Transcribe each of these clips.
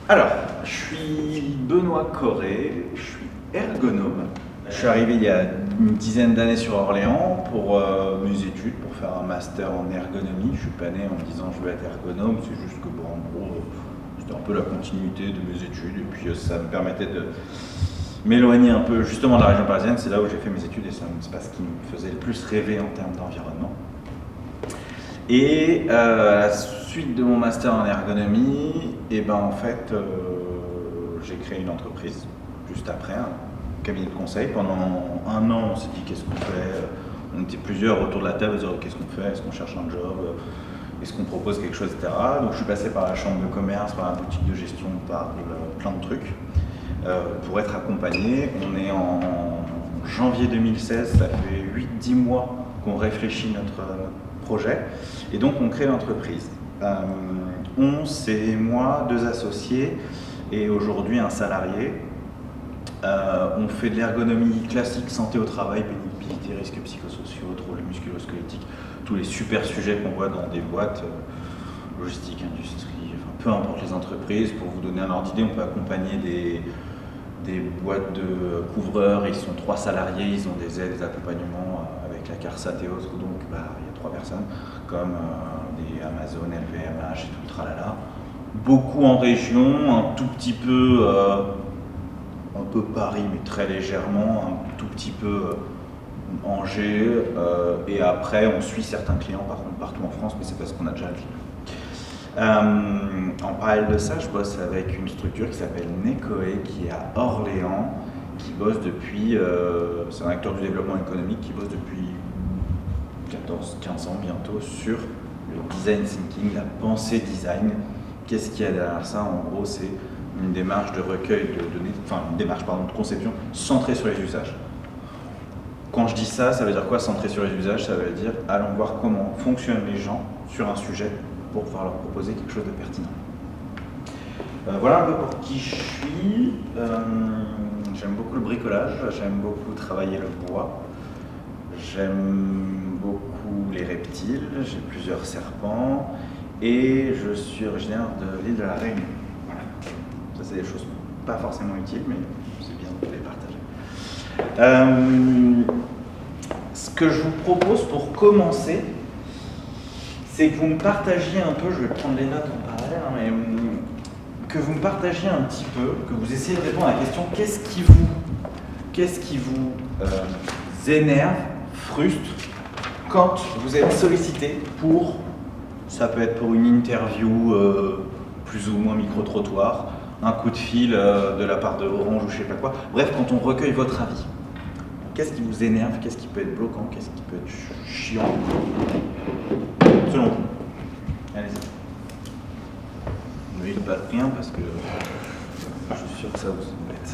Alors, je suis Benoît Corré, je suis ergonome. Je suis arrivé il y a une dizaine d'années sur Orléans pour mes études, pour faire un master en ergonomie. Je suis pas né en me disant je veux être ergonome, c'est juste que bon, en gros, c'était un peu la continuité de mes études et puis ça me permettait de m'éloigner un peu justement de la région parisienne. C'est là où j'ai fait mes études et c'est pas ce qui me faisait le plus rêver en termes d'environnement. Et à la suite de mon master en ergonomie, et ben en fait, j'ai créé une entreprise juste après, un cabinet de conseil. Pendant un an, on s'est dit qu'est-ce qu'on fait. On était plusieurs autour de la table à dire qu'est-ce qu'on fait, est-ce qu'on cherche un job, est-ce qu'on propose quelque chose, etc. Donc je suis passé par la chambre de commerce, par la boutique de gestion, par plein de trucs pour être accompagné. On est en janvier 2016, ça fait 8-10 mois qu'on réfléchit notre projet et donc on crée l'entreprise. C'est moi, 2 associés et aujourd'hui un salarié. On fait de l'ergonomie classique, santé au travail, pénibilité, risques psychosociaux, troubles musculo-squelettiques, tous les super sujets qu'on voit dans des boîtes, logistique, industrie, enfin, peu importe les entreprises. Pour vous donner un ordre d'idée, on peut accompagner des boîtes de couvreurs, ils sont 3 salariés, ils ont des aides, des accompagnements avec la CARSAT et autres, donc il y a 3 personnes, comme des Amazon, LVMH et tout le tralala. Beaucoup en région, un tout petit peu Paris, mais très légèrement, un tout petit peu Angers, et après on suit certains clients par contre partout en France, mais c'est parce qu'on a déjà le client. En parallèle de ça, je bosse avec une structure qui s'appelle Necoe, qui est à Orléans, qui bosse depuis, c'est un acteur du développement économique qui bosse depuis 14-15 ans bientôt sur le design thinking, la pensée design. Qu'est-ce qu'il y a derrière ça? En gros, c'est une démarche de recueil de données, enfin une démarche de conception centrée sur les usages. Quand je dis ça, ça veut dire quoi centré sur les usages? Ça veut dire allons voir comment fonctionnent les gens sur un sujet pour pouvoir leur proposer quelque chose de pertinent. Voilà un peu pour qui je suis. J'aime beaucoup le bricolage, j'aime beaucoup travailler le bois, j'aime beaucoup les reptiles, j'ai plusieurs serpents et je suis originaire de l'île de la Réunion. Voilà. Ça c'est des choses pas forcément utiles, mais c'est bien de les partager. Ce que je vous propose pour commencer, c'est que vous me partagiez un peu, je vais prendre les notes en parallèle, mais que vous me partagiez un petit peu, que vous essayiez de répondre à la question qu'est-ce qui vous énerve, frustre quand vous êtes sollicité pour, ça peut être pour une interview plus ou moins micro-trottoir, un coup de fil de la part de Orange ou je sais pas quoi, bref, quand on recueille votre avis. Qu'est-ce qui vous énerve? Qu'est-ce qui peut être bloquant? Qu'est-ce qui peut être chiant? Selon vous. Allez-y. Ne dites pas rien parce que je suis sûr que ça vous embête.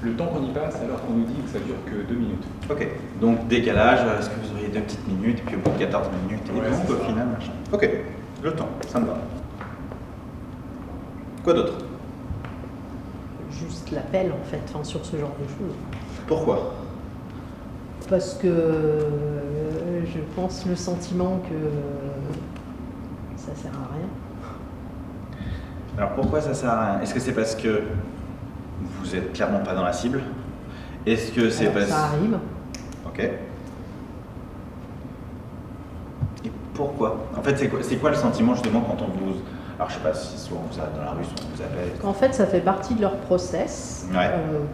Le temps qu'on y passe alors qu'on nous dit que ça dure que 2 minutes. Ok, donc décalage, est-ce que vous auriez 2 petites minutes, et puis au bout de 14 minutes, et donc au final, machin. Ok, le temps, ça me va. Quoi d'autre? Juste l'appel en fait, enfin, sur ce genre de choses. Pourquoi? Parce que je pense le sentiment que ça sert à rien. Alors pourquoi ça sert à rien? Est-ce que c'est parce que vous êtes clairement pas dans la cible? Est-ce que c'est parce... Ça arrive. Ok. Et pourquoi? En fait, c'est quoi le sentiment justement quand on vous... Alors je sais pas si soit on vous arrête dans la rue, soit on vous appelle. En fait, ça fait partie de leur process, Ouais.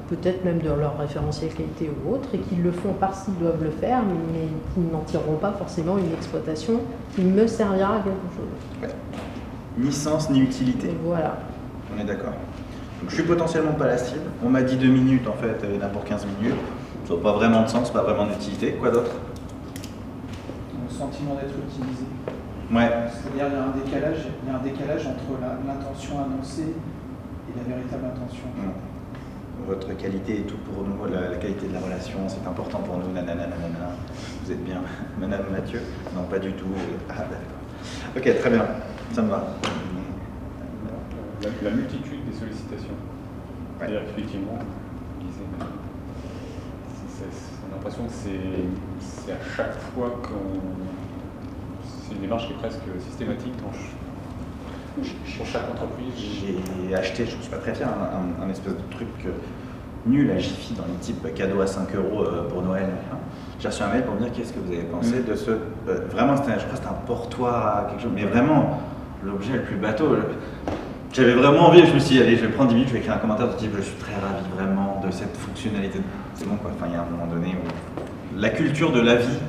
peut-être même de leur référentiel qualité ou autre, et qu'ils le font parce qu'ils doivent le faire, mais qu'ils n'en tireront pas forcément une exploitation qui me servira à quelque chose. Ouais. Ni sens, ni utilité. Et voilà. On est d'accord. Donc je suis potentiellement pas la cible. On m'a dit 2 minutes en fait, il y en a pour 15 minutes. Ça n'a pas vraiment de sens, pas vraiment d'utilité. Quoi d'autre? Le sentiment d'être utilisé. Ouais. C'est-à-dire il y a un décalage entre l'intention annoncée et la véritable intention. Votre qualité est tout pour nous, la qualité de la relation, c'est important pour nous, nanana. Vous êtes bien, Madame Mathieu? Non, pas du tout. Ah, d'accord. Ok, très bien, ça me va. La multitude des sollicitations. Ouais. C'est-à-dire qu'effectivement, on l'impression que c'est à chaque fois qu'on... C'est une démarche qui est presque systématique. Pour chaque entreprise. J'ai acheté, je ne suis pas très fier, un espèce de truc nul à Jiffy dans les types cadeaux à 5 € pour Noël. Hein. J'ai reçu un mail pour me dire qu'est-ce que vous avez pensé de ce. Vraiment, je crois que c'était un portoir à quelque chose, mais vraiment l'objet le plus bateau. J'avais vraiment envie, je me suis dit, allez, je vais prendre 10 minutes, je vais écrire un commentaire de type je suis très ravi vraiment de cette fonctionnalité. C'est bon quoi, enfin, il y a un moment donné où la culture de l'avis,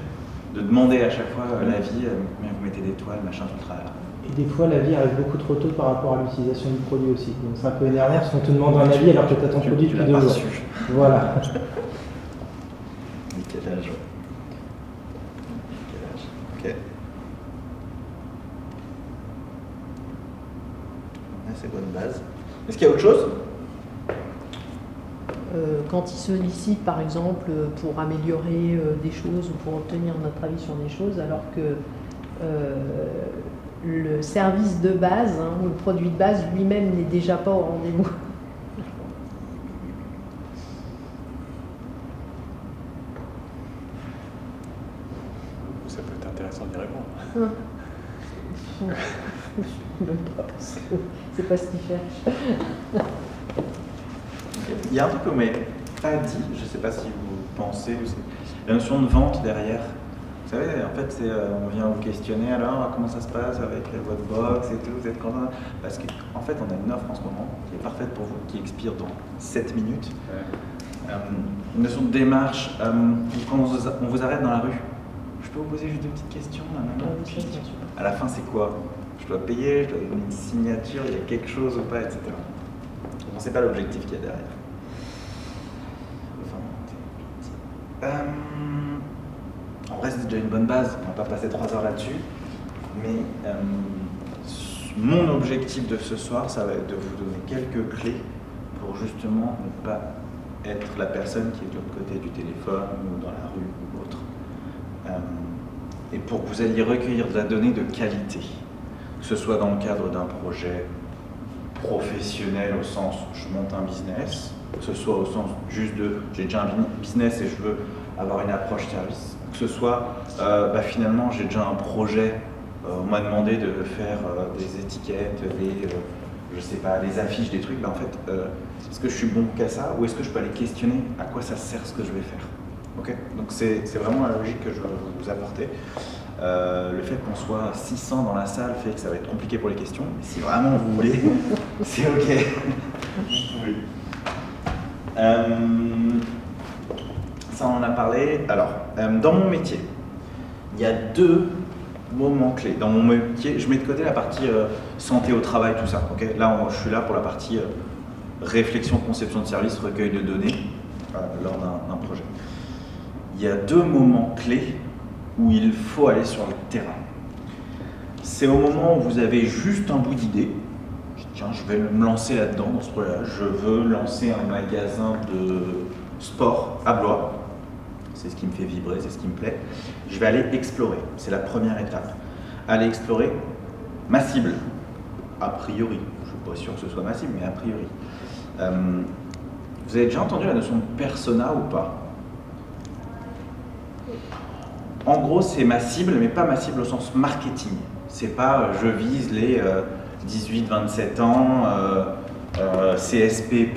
de demander à chaque fois l'avis, mais vous mettez des toiles, machin, tout le travail. Et des fois, l'avis arrive beaucoup trop tôt par rapport à l'utilisation du produit aussi. Donc c'est un peu énervant parce qu'on te demande un avis alors que tu as ton produit depuis 2 jours. Voilà. Nickel âge. Ok. C'est bonne base. Est-ce qu'il y a autre chose? Quand ils sollicitent par exemple pour améliorer des choses ou pour obtenir notre avis sur des choses, alors que le service de base, hein, le produit de base lui-même n'est déjà pas au rendez-vous. Ça peut être intéressant d'y répondre. C'est pas ce qu'il fait. Il y a un truc que vous m'avez pas dit, je ne sais pas si vous pensez, la notion de vente derrière. Vous savez, en fait, on vient vous questionner alors, comment ça se passe avec votre box et tout, vous êtes content? Parce qu'en fait, on a une offre en ce moment qui est parfaite pour vous, qui expire dans 7 minutes. Ouais. Une notion de démarche, quand on vous arrête dans la rue, je peux vous poser juste 2 petites questions à la fin, c'est quoi? Je dois payer, je dois donner une signature, il y a quelque chose ou pas, etc. On ne sait pas l'objectif qu'il y a derrière. En vrai, c'est déjà une bonne base, on ne va pas passer 3 heures là-dessus. Mais mon objectif de ce soir, ça va être de vous donner quelques clés pour justement ne pas être la personne qui est de l'autre côté du téléphone ou dans la rue ou autre. Et pour que vous alliez recueillir de la donnée de qualité, que ce soit dans le cadre d'un projet professionnel au sens je monte un business, que ce soit au sens juste de j'ai déjà un business et je veux avoir une approche service, que ce soit finalement j'ai déjà un projet, on m'a demandé de faire des étiquettes, je sais pas, des affiches, des trucs, en fait, est-ce que je suis bon qu'à ça ou est-ce que je peux aller questionner à quoi ça sert ce que je vais faire? Okay, donc c'est vraiment la logique que je veux vous apporter. Le fait qu'on soit 600 dans la salle fait que ça va être compliqué pour les questions, mais si vraiment vous voulez, c'est ok. Vous pouvez. Ça on en a parlé. Alors, dans mon métier, il y a 2 moments clés. Dans mon métier, je mets de côté la partie santé au travail, tout ça. Okay, là, je suis là pour la partie réflexion, conception de service, recueil de données lors d'un projet. Il y a 2 moments clés où il faut aller sur le terrain. C'est au moment où vous avez juste un bout d'idée. Tiens, je vais me lancer là-dedans, dans ce projet-là. Je veux lancer un magasin de sport à Blois. C'est ce qui me fait vibrer, c'est ce qui me plaît. Je vais aller explorer. C'est la première étape. Aller explorer ma cible. A priori. Je ne suis pas sûr que ce soit ma cible, mais a priori. Vous avez déjà entendu la notion de persona ou pas? En gros, c'est ma cible, mais pas ma cible au sens marketing. C'est pas je vise les 18-27 ans, CSP++,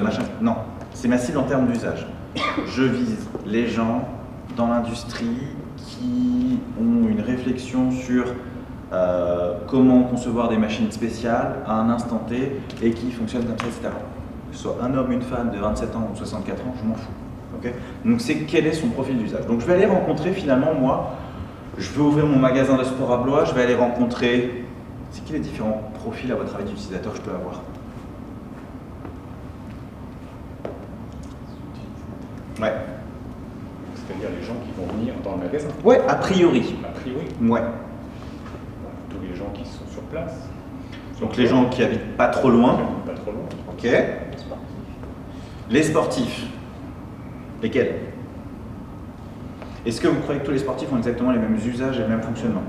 machin. Non, c'est ma cible en termes d'usage. Je vise les gens dans l'industrie qui ont une réflexion sur comment concevoir des machines spéciales à un instant T et qui fonctionnent comme ça, etc. Que ce soit un homme, une femme de 27 ans ou 64 ans, je m'en fous. Okay, donc c'est quel est son profil d'usage. Donc je vais aller rencontrer finalement, moi, je veux ouvrir mon magasin de sport à Blois, je vais aller rencontrer, c'est qui les différents profils à votre avis d'utilisateurs que je peux avoir? Ouais. C'est-à-dire les gens qui vont venir dans le magasin? Ouais, a priori. A priori? Ouais. Tous les gens qui sont sur place? Donc les gens qui habitent pas trop loin. Pas trop loin. Ok. Les sportifs. Lesquels? Est-ce que vous croyez que tous les sportifs ont exactement les mêmes usages et le même fonctionnement?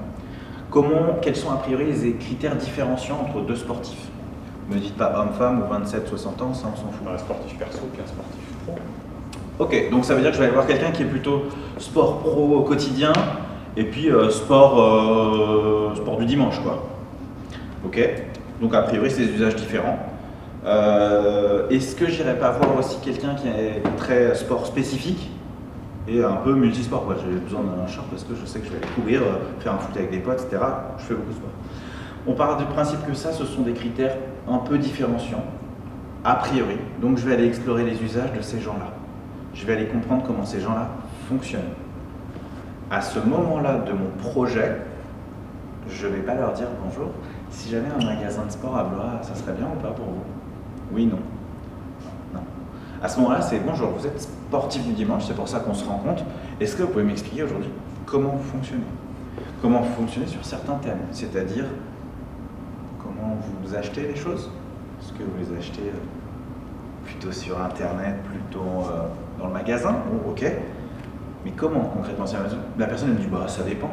Quels sont a priori les critères différenciants entre 2 sportifs? Ne me dites pas homme-femme ou 27-60 ans, ça on s'en fout. Un sportif perso puis un sportif pro. Ok, donc ça veut dire que je vais aller voir quelqu'un qui est plutôt sport pro au quotidien et puis sport du dimanche, quoi. Ok, donc a priori c'est des usages différents. Est-ce que j'irais pas voir aussi quelqu'un qui est très sport spécifique et un peu multisport, quoi. J'ai besoin d'un short parce que je sais que je vais aller courir, faire un foot avec des potes, etc. Je fais beaucoup de sport. On part du principe que ça, ce sont des critères un peu différenciants, a priori. Donc je vais aller explorer les usages de ces gens-là. Je vais aller comprendre comment ces gens-là fonctionnent. À ce moment-là de mon projet, je ne vais pas leur dire bonjour. Si j'avais un magasin de sport à Blois, ça serait bien ou pas pour vous? Oui, non. Non. À ce moment-là, c'est bonjour, vous êtes sportif du dimanche, c'est pour ça qu'on se rencontre. Est-ce que vous pouvez m'expliquer aujourd'hui comment vous fonctionnez? Comment vous fonctionnez sur certains thèmes, c'est-à-dire comment vous achetez les choses? Est-ce que vous les achetez plutôt sur Internet, plutôt dans le magasin? Oh, ok. Mais comment concrètement? La personne elle me dit bah ça dépend.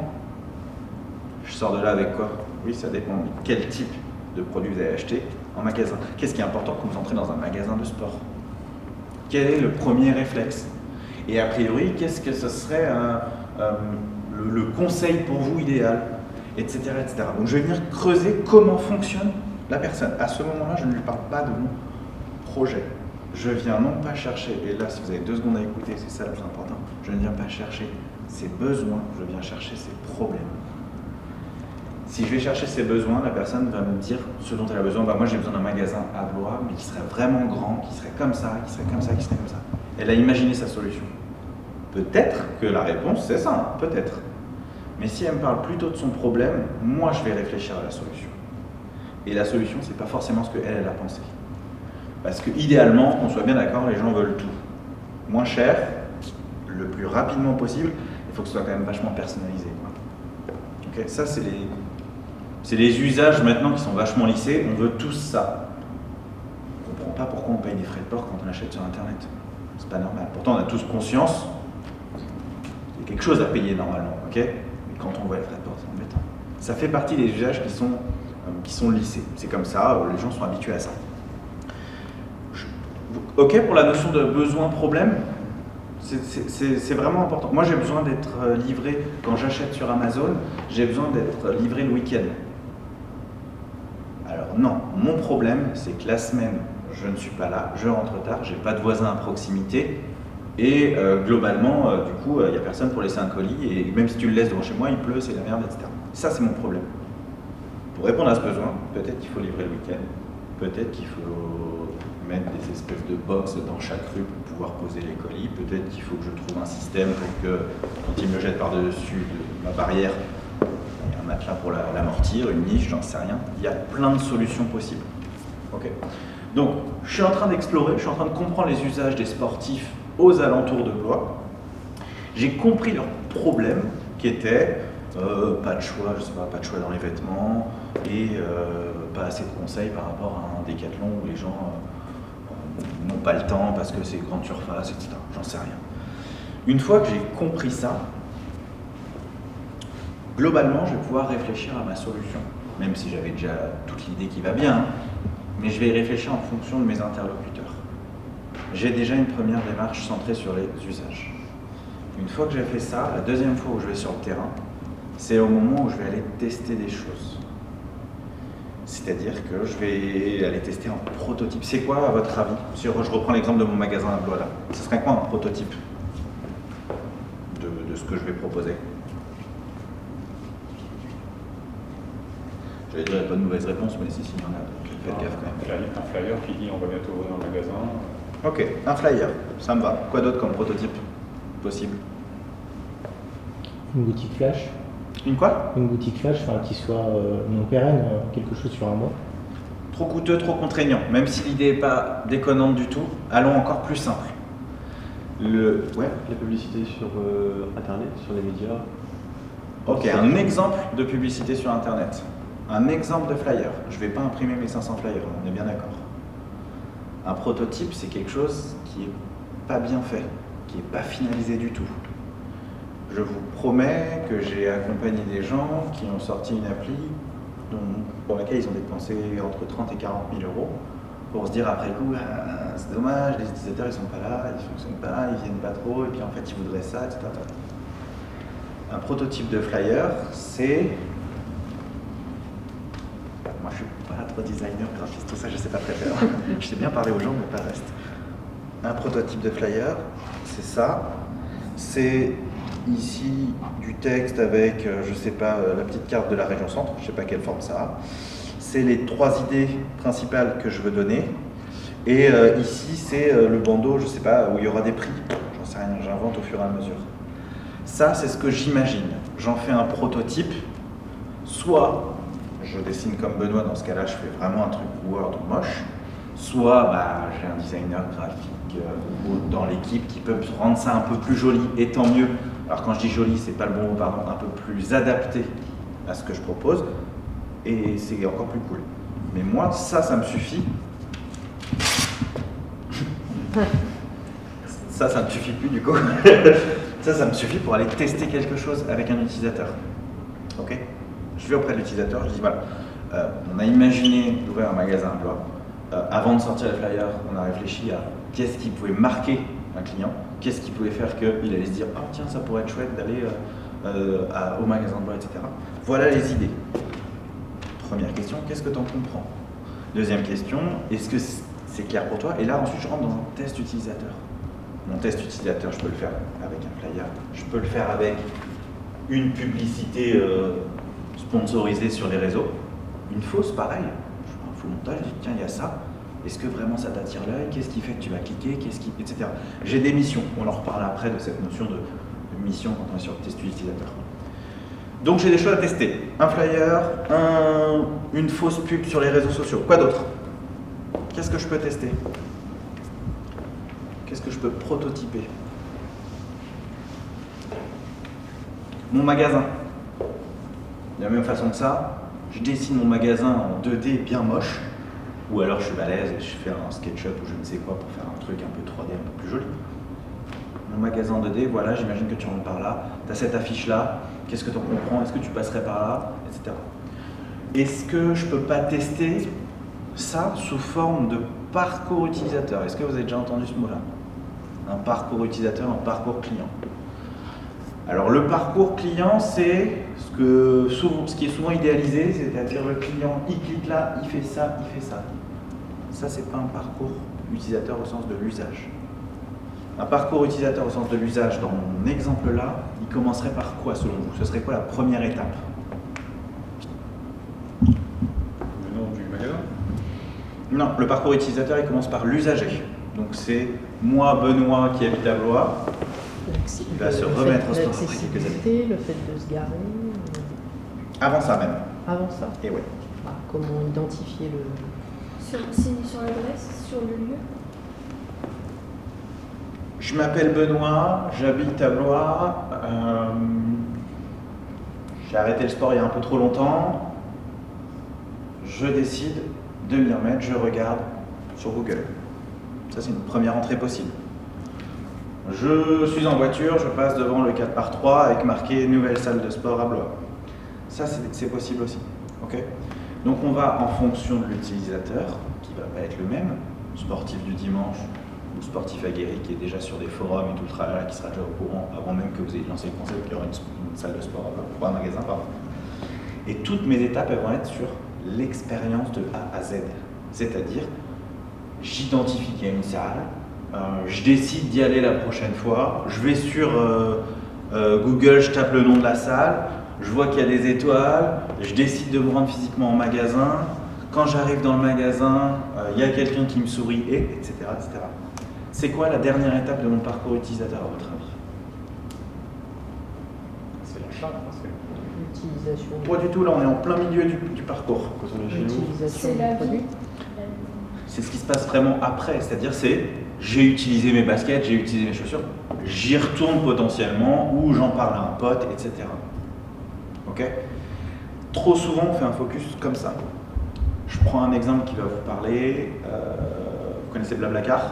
Je sors de là avec quoi? Oui, ça dépend. Mais quel type de produit vous avez acheté en magasin? Qu'est-ce qui est important quand vous entrez dans un magasin de sport? Quel est le premier réflexe? Et a priori, qu'est-ce que ce serait le conseil pour vous idéal? Etc., etc. Donc je vais venir creuser comment fonctionne la personne. À ce moment-là, je ne lui parle pas de mon projet. Je viens non pas chercher, et là si vous avez 2 secondes à écouter, c'est ça le plus important, je ne viens pas chercher ses besoins, je viens chercher ses problèmes. Si je vais chercher ses besoins, la personne va me dire ce dont elle a besoin. Bah moi j'ai besoin d'un magasin à Blois, mais qui serait vraiment grand, qui serait comme ça, qui serait comme ça, qui serait comme ça. Elle a imaginé sa solution. Peut-être que la réponse c'est ça, peut-être. Mais si elle me parle plutôt de son problème, moi je vais réfléchir à la solution. Et la solution, c'est pas forcément ce qu'elle a pensé. Parce que idéalement, qu'on soit bien d'accord, les gens veulent tout. Moins cher, le plus rapidement possible, il faut que ce soit quand même vachement personnalisé, quoi. Okay, ça, c'est les usages maintenant qui sont vachement lissés. On veut tous ça. On ne comprend pas pourquoi on paye des frais de port quand on achète sur Internet. C'est pas normal. Pourtant, on a tous conscience qu'il y a quelque chose à payer normalement. Ok ? Mais quand on voit les frais de port, c'est embêtant. Ça fait partie des usages qui sont lissés. C'est comme ça, les gens sont habitués à ça. Ok pour la notion de besoin-problème, c'est vraiment important. Moi j'ai besoin d'être livré, quand j'achète sur Amazon, j'ai besoin d'être livré le week-end. Alors non, mon problème c'est que la semaine je ne suis pas là, je rentre tard, j'ai pas de voisin à proximité et globalement du coup il n'y a personne pour laisser un colis et même si tu le laisses devant chez moi il pleut, c'est la merde, etc. Ça c'est mon problème. Pour répondre à ce besoin, peut-être qu'il faut livrer le week-end, peut-être qu'il faut mettre des espèces de box dans chaque rue pour pouvoir poser les colis. Peut-être qu'il faut que je trouve un système pour que, quand il me jette par-dessus de ma barrière, il y ait un matelas pour l'amortir, une niche, j'en sais rien. Il y a plein de solutions possibles. Okay. Donc, je suis en train d'explorer, je suis en train de comprendre les usages des sportifs aux alentours de Blois. J'ai compris leurs problèmes qui étaient pas de choix, je sais pas de choix dans les vêtements et pas assez de conseils par rapport à un Décathlon où les gens n'ont pas le temps parce que c'est grande surface, etc. J'en sais rien. Une fois que j'ai compris ça, globalement, je vais pouvoir réfléchir à ma solution, même si j'avais déjà toute l'idée qui va bien, mais je vais y réfléchir en fonction de mes interlocuteurs. J'ai déjà une première démarche centrée sur les usages. Une fois que j'ai fait ça, la deuxième fois où je vais sur le terrain, c'est au moment où je vais aller tester des choses. C'est-à-dire que je vais aller tester un prototype. C'est quoi, à votre avis? Je reprends l'exemple de mon magasin à Blois là. Ce serait quoi un prototype de ce que je vais proposer? J'allais dire, il n'y a pas de mauvaise réponse, mais si, il y en a. Faites gaffe quand même. Un flyer qui dit on va bientôt ouvrir un magasin. Ok, un flyer, ça me va. Quoi d'autre comme prototype possible? Une boutique flash. Une quoi? Une boutique flash, enfin, qui soit non pérenne, quelque chose sur un mois. Trop coûteux, trop contraignant. Même si l'idée n'est pas déconnante du tout, allons encore plus simple. Ouais. La publicité sur Internet, sur les médias. Ok, un exemple de publicité sur Internet. Un exemple de flyer. Je ne vais pas imprimer mes 500 flyers, on est bien d'accord. Un prototype, c'est quelque chose qui n'est pas bien fait, qui n'est pas finalisé du tout. Je vous promets que j'ai accompagné des gens qui ont sorti une appli pour laquelle ils ont dépensé entre 30 et 40 000 euros pour se dire après coup, c'est dommage, les utilisateurs ils sont pas là, ils ne fonctionnent pas, ils viennent pas trop, et puis en fait ils voudraient ça, etc. Un prototype de flyer, c'est... Moi je suis pas trop designer, graphiste, tout ça, je sais pas très faire. Je sais bien parler aux gens, mais pas le reste. Un prototype de flyer, c'est ça. C'est ici du texte avec, je sais pas, la petite carte de la région centre, je sais pas quelle forme ça a. C'est les 3 idées principales que je veux donner. Et ici, c'est le bandeau, je sais pas, où il y aura des prix. J'en sais rien, j'invente au fur et à mesure. Ça, c'est ce que j'imagine. J'en fais un prototype. Soit je dessine comme Benoît, dans ce cas-là, je fais vraiment un truc Word moche. Soit j'ai un designer graphique ou dans l'équipe qui peut rendre ça un peu plus joli, et tant mieux. Alors quand je dis joli, c'est pas le bon mot, pardon, un peu plus adapté à ce que je propose. Et c'est encore plus cool. Mais moi, ça me suffit. Ça me suffit plus du coup. ça me suffit pour aller tester quelque chose avec un utilisateur. Ok ? Je vais auprès de l'utilisateur, je dis voilà, on a imaginé d'ouvrir un magasin à Blois. Avant de sortir les flyers, on a réfléchi à qu'est-ce qui pouvait marquer un client, qu'est-ce qui pouvait faire qu'il allait se dire « Ah tiens, ça pourrait être chouette d'aller au magasin de Blois, etc. » Voilà les idées. Première question, qu'est-ce que tu en comprends? Deuxième question, est-ce que c'est clair pour toi? Et là, ensuite, je rentre dans un test utilisateur. Mon test utilisateur, je peux le faire avec un flyer, je peux le faire avec une publicité sponsorisée sur les réseaux, une fausse, pareil. Je fais un faux montage, je dis tiens, il y a ça. Est-ce que vraiment ça t'attire l'œil? Qu'est-ce qui fait que tu vas cliquer? Etc. J'ai des missions. On en reparle après de cette notion de mission quand on est sur le test utilisateur. Donc j'ai des choses à tester. Un flyer, une fausse pub sur les réseaux sociaux. Quoi d'autre? Qu'est-ce que je peux tester? Qu'est-ce que je peux prototyper? Mon magasin. De la même façon que ça, je dessine mon magasin en 2D bien moche, ou alors je suis balèze et je fais un SketchUp ou je ne sais quoi pour faire un truc un peu 3D, un peu plus joli. Mon magasin 2D, voilà, j'imagine que tu rentres par là, tu as cette affiche-là, qu'est-ce que tu en comprends? Est-ce que tu passerais par là? Etc. Est-ce que je peux pas tester ça sous forme de parcours utilisateur? Est-ce que vous avez déjà entendu ce mot-là? Un parcours utilisateur, un parcours client. Alors le parcours client, c'est ce qui est souvent idéalisé, c'est-à-dire le client, il clique là, il fait ça, il fait ça. Ça, c'est pas un parcours utilisateur au sens de l'usage. Un parcours utilisateur au sens de l'usage, dans mon exemple-là, il commencerait par quoi selon vous? Ce serait quoi la première étape? Le nom du magasin? Non, le parcours utilisateur, il commence par l'usager. Donc c'est moi, Benoît, qui habite à Blois, qui va se remettre au sport après quelques années. Le fait de se garer. Avant ça même. Avant ça. Et ouais. Comment identifier le... Sur l'adresse, sur le lieu? Je m'appelle Benoît, j'habite à Blois. J'ai arrêté le sport il y a un peu trop longtemps. Je décide de m'y remettre, je regarde sur Google. Ça, c'est une première entrée possible. Je suis en voiture, je passe devant le 4x3 avec marqué « Nouvelle salle de sport à Blois ». Ça, c'est possible aussi. Okay. Donc, on va, en fonction de l'utilisateur, qui ne va pas être le même, sportif du dimanche ou sportif aguerri qui est déjà sur des forums et tout le tralala, qui sera déjà au courant avant même que vous ayez lancé le concept qu'il y aura une salle de sport à Blois, ou un magasin, pardon. Et toutes mes étapes, elles vont être sur l'expérience de A à Z. C'est-à-dire, j'identifie qu'il y a une salle, je décide d'y aller la prochaine fois, je vais sur Google, je tape le nom de la salle, je vois qu'il y a des étoiles, je décide de me rendre physiquement au magasin, quand j'arrive dans le magasin, il y a quelqu'un qui me sourit, etc., etc. C'est quoi la dernière étape de mon parcours utilisateur à votre avis? C'est l'achat, L'utilisation. Pas du tout, là on est en plein milieu du parcours. Quand on est chez nous, L'utilisation C'est la du produit. vie. C'est ce qui se passe vraiment après, c'est-à-dire j'ai utilisé mes baskets, j'ai utilisé mes chaussures, j'y retourne potentiellement ou j'en parle à un pote, etc. Ok? Trop souvent on fait un focus comme ça. Je prends un exemple qui va vous parler. Vous connaissez Blablacar?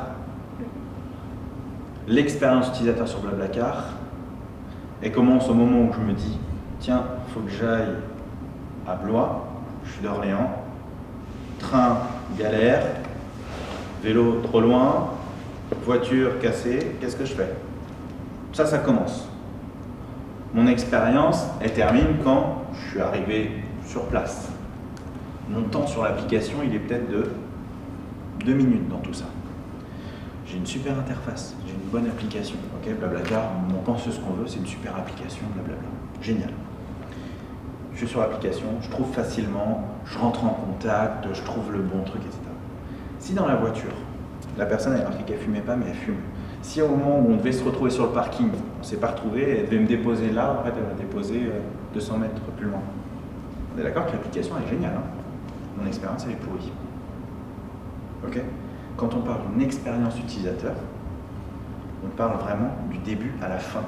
L'expérience utilisateur sur Blablacar, elle commence au moment où je me dis tiens, il faut que j'aille à Blois, je suis d'Orléans, train galère, vélo trop loin, voiture cassée, qu'est-ce que je fais? Ça commence. Mon expérience, elle termine quand je suis arrivé sur place. Mon temps sur l'application, il est peut-être de 2 minutes dans tout ça. J'ai une super interface, j'ai une bonne application, ok, Blablacar, on pense ce qu'on veut, c'est une super application, blablabla. Génial. Je suis sur l'application, je trouve facilement, je rentre en contact, je trouve le bon truc, etc. Si dans la voiture, la personne a marqué qu'elle fumait pas, mais elle fume. Si au moment où on devait se retrouver sur le parking, on ne s'est pas retrouvé, elle devait me déposer là, en fait, elle m'a déposé 200 mètres plus loin. On est d'accord que l'application est géniale, hein. Mon expérience, elle est pourrie. Ok ? Quand on parle d'une expérience utilisateur, on parle vraiment du début à la fin.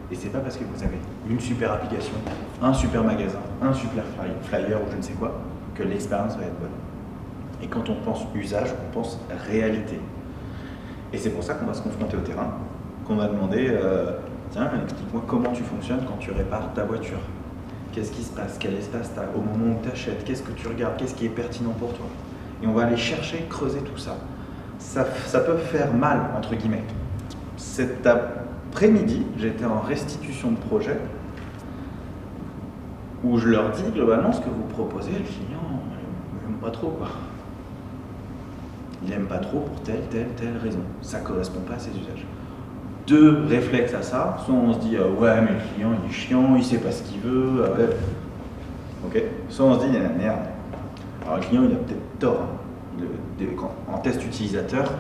Et c'est pas parce que vous avez une super application, un super magasin, un super flyer ou je ne sais quoi, que l'expérience va être bonne. Et quand on pense usage, on pense réalité. Et c'est pour ça qu'on va se confronter au terrain, qu'on va demander, tiens, explique-moi comment tu fonctionnes quand tu répares ta voiture. Qu'est-ce qui se passe? Quel espace tu as au moment où tu achètes? Qu'est-ce que tu regardes? Qu'est-ce qui est pertinent pour toi? Et on va aller chercher, creuser tout ça. Ça peut faire mal, entre guillemets. Cet après-midi, j'étais en restitution de projet où je leur dis globalement ce que vous proposez, le client n'aime pas trop, quoi. Il n'aime pas trop pour telle raison. Ça ne correspond pas à ses usages. 2 réflexes à ça, soit on se dit ouais mais le client il est chiant, il sait pas ce qu'il veut, ok. Soit on se dit merde. Alors le client il a peut-être tort. En test utilisateur,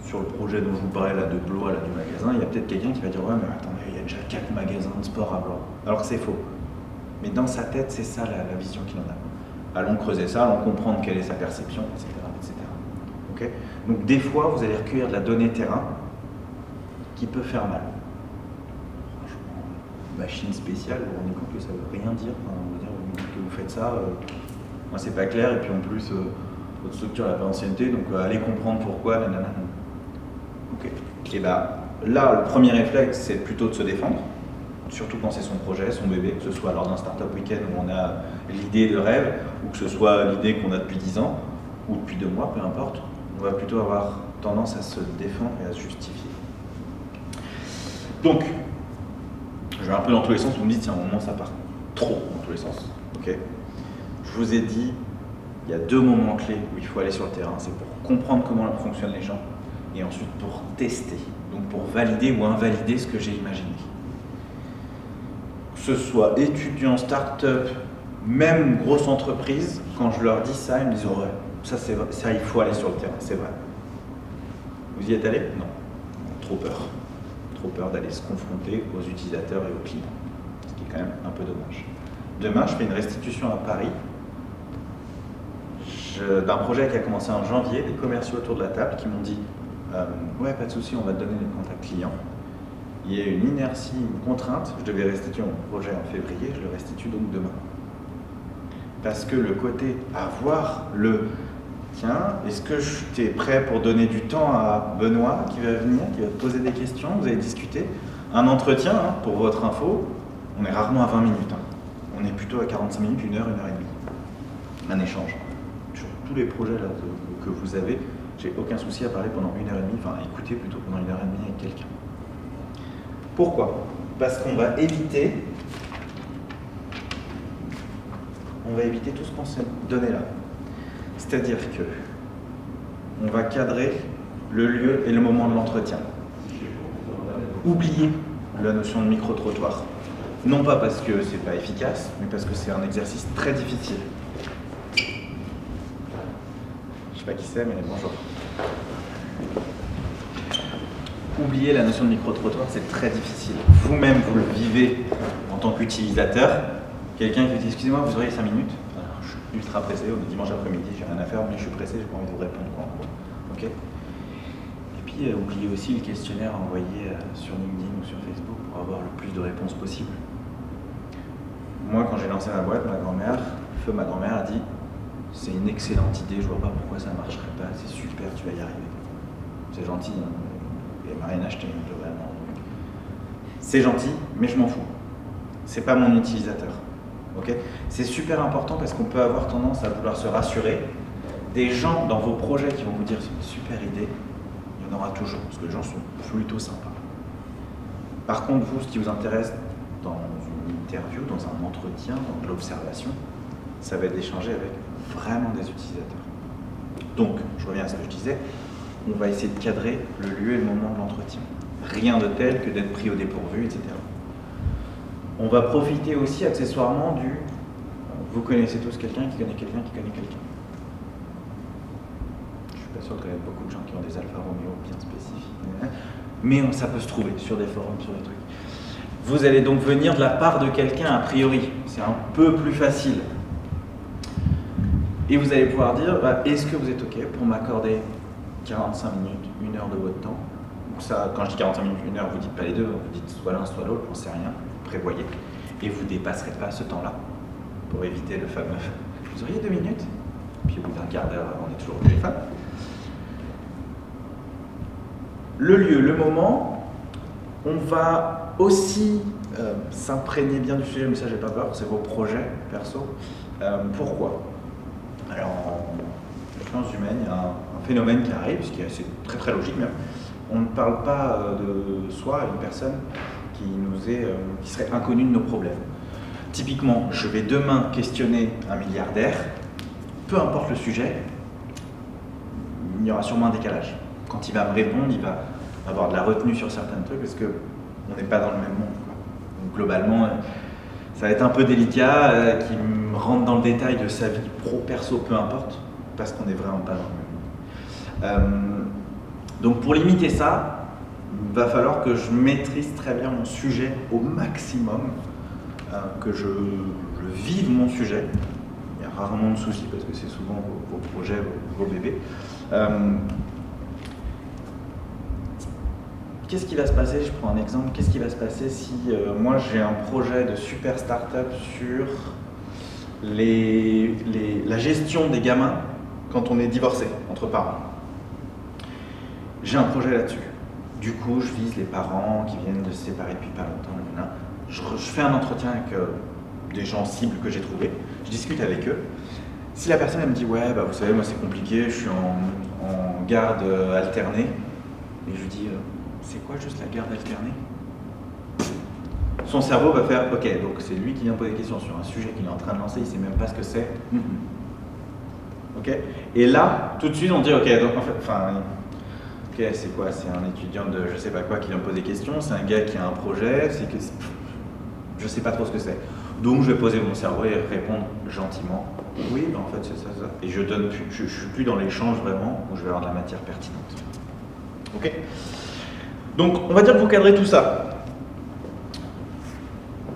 sur le projet dont je vous parlais là de Blois, là, du magasin, il y a peut-être quelqu'un qui va dire ouais mais attendez, il y a déjà 4 magasins de sport à Blois. Alors que c'est faux. Mais dans sa tête, c'est ça la vision qu'il en a. Allons creuser ça, allons comprendre quelle est sa perception, etc. etc. Okay, donc des fois, vous allez recueillir de la donnée terrain qui peut faire mal. Franchement, machine spéciale, vous vous rendez compte que ça ne veut rien dire. Enfin, on va dire, vous dites que vous faites ça, moi c'est pas clair, et puis en plus, votre structure n'a pas d'ancienneté, donc allez comprendre pourquoi, nanana. Ok. Et bah, là, le premier réflexe, c'est plutôt de se défendre, surtout quand c'est son projet, son bébé, que ce soit lors d'un startup week-end où on a l'idée de rêve, ou que ce soit l'idée qu'on a depuis 10 ans, ou depuis 2 mois, peu importe. On va plutôt avoir tendance à se défendre et à se justifier. Donc, je vais un peu dans tous les sens, vous me dites si à un moment ça part trop dans tous les sens. Okay. Je vous ai dit, il y a 2 moments clés où il faut aller sur le terrain, c'est pour comprendre comment fonctionnent les gens, et ensuite pour tester, donc pour valider ou invalider ce que j'ai imaginé. Que ce soit étudiant, start-up, même grosse entreprise, quand je leur dis ça, ils me disent oh, ouais, ça il faut aller sur le terrain, c'est vrai. Vous y êtes allé? Non. Trop peur. Trop peur d'aller se confronter aux utilisateurs et aux clients. Ce qui est quand même un peu dommage. Demain, je fais une restitution à Paris d'un projet qui a commencé en janvier, des commerciaux autour de la table qui m'ont dit ouais, pas de souci, on va te donner les contacts clients. Il y a une inertie, une contrainte. Je devais restituer mon projet en février, je le restitue donc demain. Parce que le côté avoir tiens, est-ce que tu es prêt pour donner du temps à Benoît qui va venir, qui va te poser des questions, vous allez discuter. Un entretien, hein, pour votre info, on est rarement à 20 minutes. Hein. On est plutôt à 45 minutes, 1 heure, 1 heure et demie. Un échange. Sur tous les projets là, que vous avez, j'ai aucun souci à parler pendant 1 heure et demie, enfin écouter plutôt pendant 1 heure et demie avec quelqu'un. Pourquoi? Parce qu'on va éviter tout ce qu'on s'est donné là. C'est-à-dire que on va cadrer le lieu et le moment de l'entretien. Oubliez la notion de micro-trottoir. Non pas parce que c'est pas efficace, mais parce que c'est un exercice très difficile. Je sais pas qui c'est, mais bonjour. Oubliez la notion de micro-trottoir, c'est très difficile. Vous-même, vous le vivez en tant qu'utilisateur. Quelqu'un qui dit, excusez-moi, vous auriez 5 minutes? Alors, je suis ultra pressé, on est dimanche après-midi, j'ai rien à faire, mais je suis pressé, j'ai pas envie de vous répondre. Ok. Et puis, oubliez aussi le questionnaire envoyé sur LinkedIn ou sur Facebook pour avoir le plus de réponses possible. Moi, quand j'ai lancé ma boîte, ma grand-mère a dit, c'est une excellente idée, je vois pas pourquoi ça marcherait pas, c'est super, tu vas y arriver. C'est gentil, hein. Elle m'a rien acheté globalement. C'est gentil, mais je m'en fous. C'est pas mon utilisateur. Okay, c'est super important parce qu'on peut avoir tendance à vouloir se rassurer. Des gens dans vos projets qui vont vous dire c'est une super idée, il y en aura toujours, parce que les gens sont plutôt sympas. Par contre, vous, ce qui vous intéresse dans une interview, dans un entretien, dans de l'observation, ça va être d'échanger avec vraiment des utilisateurs. Donc, je reviens à ce que je disais, on va essayer de cadrer le lieu et le moment de l'entretien. Rien de tel que d'être pris au dépourvu, etc. On va profiter aussi accessoirement du « vous connaissez tous quelqu'un qui connaît quelqu'un qui connaît quelqu'un ». Je suis pas sûr qu'il y ait beaucoup de gens qui ont des Alfa Romeo bien spécifiques, mais ça peut se trouver sur des forums, sur des trucs. Vous allez donc venir de la part de quelqu'un a priori, c'est un peu plus facile. Et vous allez pouvoir dire, est-ce que vous êtes OK pour m'accorder 45 minutes, 1 heure de votre temps? Donc ça, quand je dis 45 minutes, 1 heure, vous ne dites pas les deux, vous dites soit l'un, soit l'autre, j'en sais rien, vous prévoyez. Et vous ne dépasserez pas ce temps-là pour éviter le fameux « vous auriez 2 minutes ?» Puis au bout d'un quart d'heure, on est toujours au téléphone. Le lieu, le moment, on va aussi s'imprégner bien du sujet, mais ça j'ai pas peur, c'est vos projets perso. Pourquoi? Alors, en sciences humaines, il y a un phénomène qui arrive, ce qui est assez, très très logique même. On ne parle pas de soi à une personne qui serait inconnue de nos problèmes. Typiquement, je vais demain questionner un milliardaire, peu importe le sujet, il y aura sûrement un décalage. Quand il va me répondre, il va avoir de la retenue sur certains trucs parce qu'on n'est pas dans le même monde, quoi. Donc globalement, ça va être un peu délicat, qu'il me rentre dans le détail de sa vie pro-perso, peu importe, parce qu'on n'est vraiment pas dans le même monde. Donc pour limiter ça, il va falloir que je maîtrise très bien mon sujet au maximum, que je vive mon sujet. Il y a rarement de soucis parce que c'est souvent vos projets, vos bébés. Qu'est-ce qui va se passer? Je prends un exemple. Qu'est-ce qui va se passer si moi j'ai un projet de super start-up sur la gestion des gamins quand on est divorcé entre parents? J'ai un projet là-dessus. Du coup, je vise les parents qui viennent de se séparer depuis pas longtemps. Je fais un entretien avec des gens cibles que j'ai trouvés. Je discute avec eux. Si la personne elle me dit ouais, vous savez, moi c'est compliqué, je suis en garde alternée, et je lui dis c'est quoi juste la garde alternée? Son cerveau va faire ok, donc c'est lui qui vient poser des questions sur un sujet qu'il est en train de lancer, il sait même pas ce que c'est. Ok. Et là, tout de suite, on dit ok, donc en fait, ok, c'est quoi? C'est un étudiant de je sais pas quoi qui vient me poser des questions, c'est un gars qui a un projet, je sais pas trop ce que c'est. Donc je vais poser mon cerveau et répondre gentiment. Oui, en fait c'est ça. Et je suis plus dans l'échange vraiment, où je vais avoir de la matière pertinente. Ok. Donc on va dire que vous cadrez tout ça.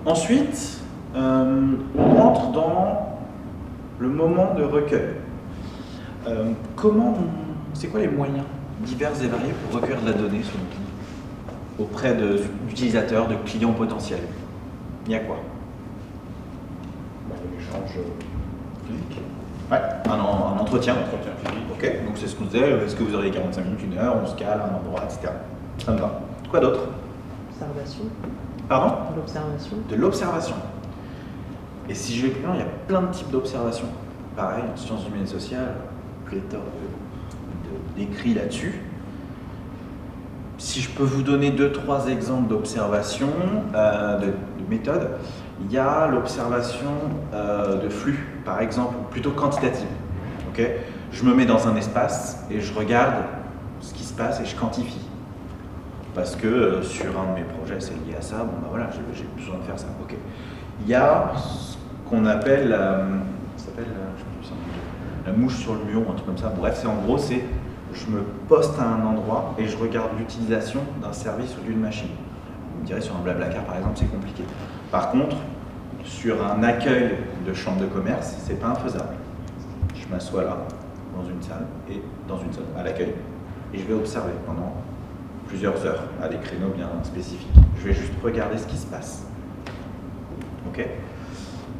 Ensuite, on rentre dans le moment de recueil. C'est quoi les moyens divers et variés pour recueillir de la donnée sur notre livre auprès d'utilisateurs, de clients potentiels? Il y a quoi? L'échange physique. Ouais, un entretien. Entretien physique. Ok, donc c'est ce qu'on disait. Est-ce que vous aurez 45 minutes, 1 heure, on se cale à un endroit, etc. Ça me va. Quoi d'autre? Observation. Pardon? L'observation. De l'observation. Et si je vais plus loin, il y a plein de types d'observation. Pareil, en sciences humaines et sociales, pléthore d'écrits là-dessus. Si je peux vous donner 2-3 exemples d'observation, de méthodes, il y a l'observation de flux, par exemple, plutôt quantitative. Okay, je me mets dans un espace et je regarde ce qui se passe et je quantifie. Parce que sur un de mes projets, c'est lié à ça, voilà, j'ai besoin de faire ça. Okay. Il y a ce qu'on appelle, la mouche sur le muon, un truc comme ça. Bref, c'est en gros, je me poste à un endroit et je regarde l'utilisation d'un service ou d'une machine. Vous me direz, sur un Blablacar, par exemple, c'est compliqué. Par contre, sur un accueil de chambre de commerce, c'est pas infaisable. Je m'assois là, dans une salle, à l'accueil, et je vais observer pendant plusieurs heures, à des créneaux bien spécifiques. Je vais juste regarder ce qui se passe. Ok.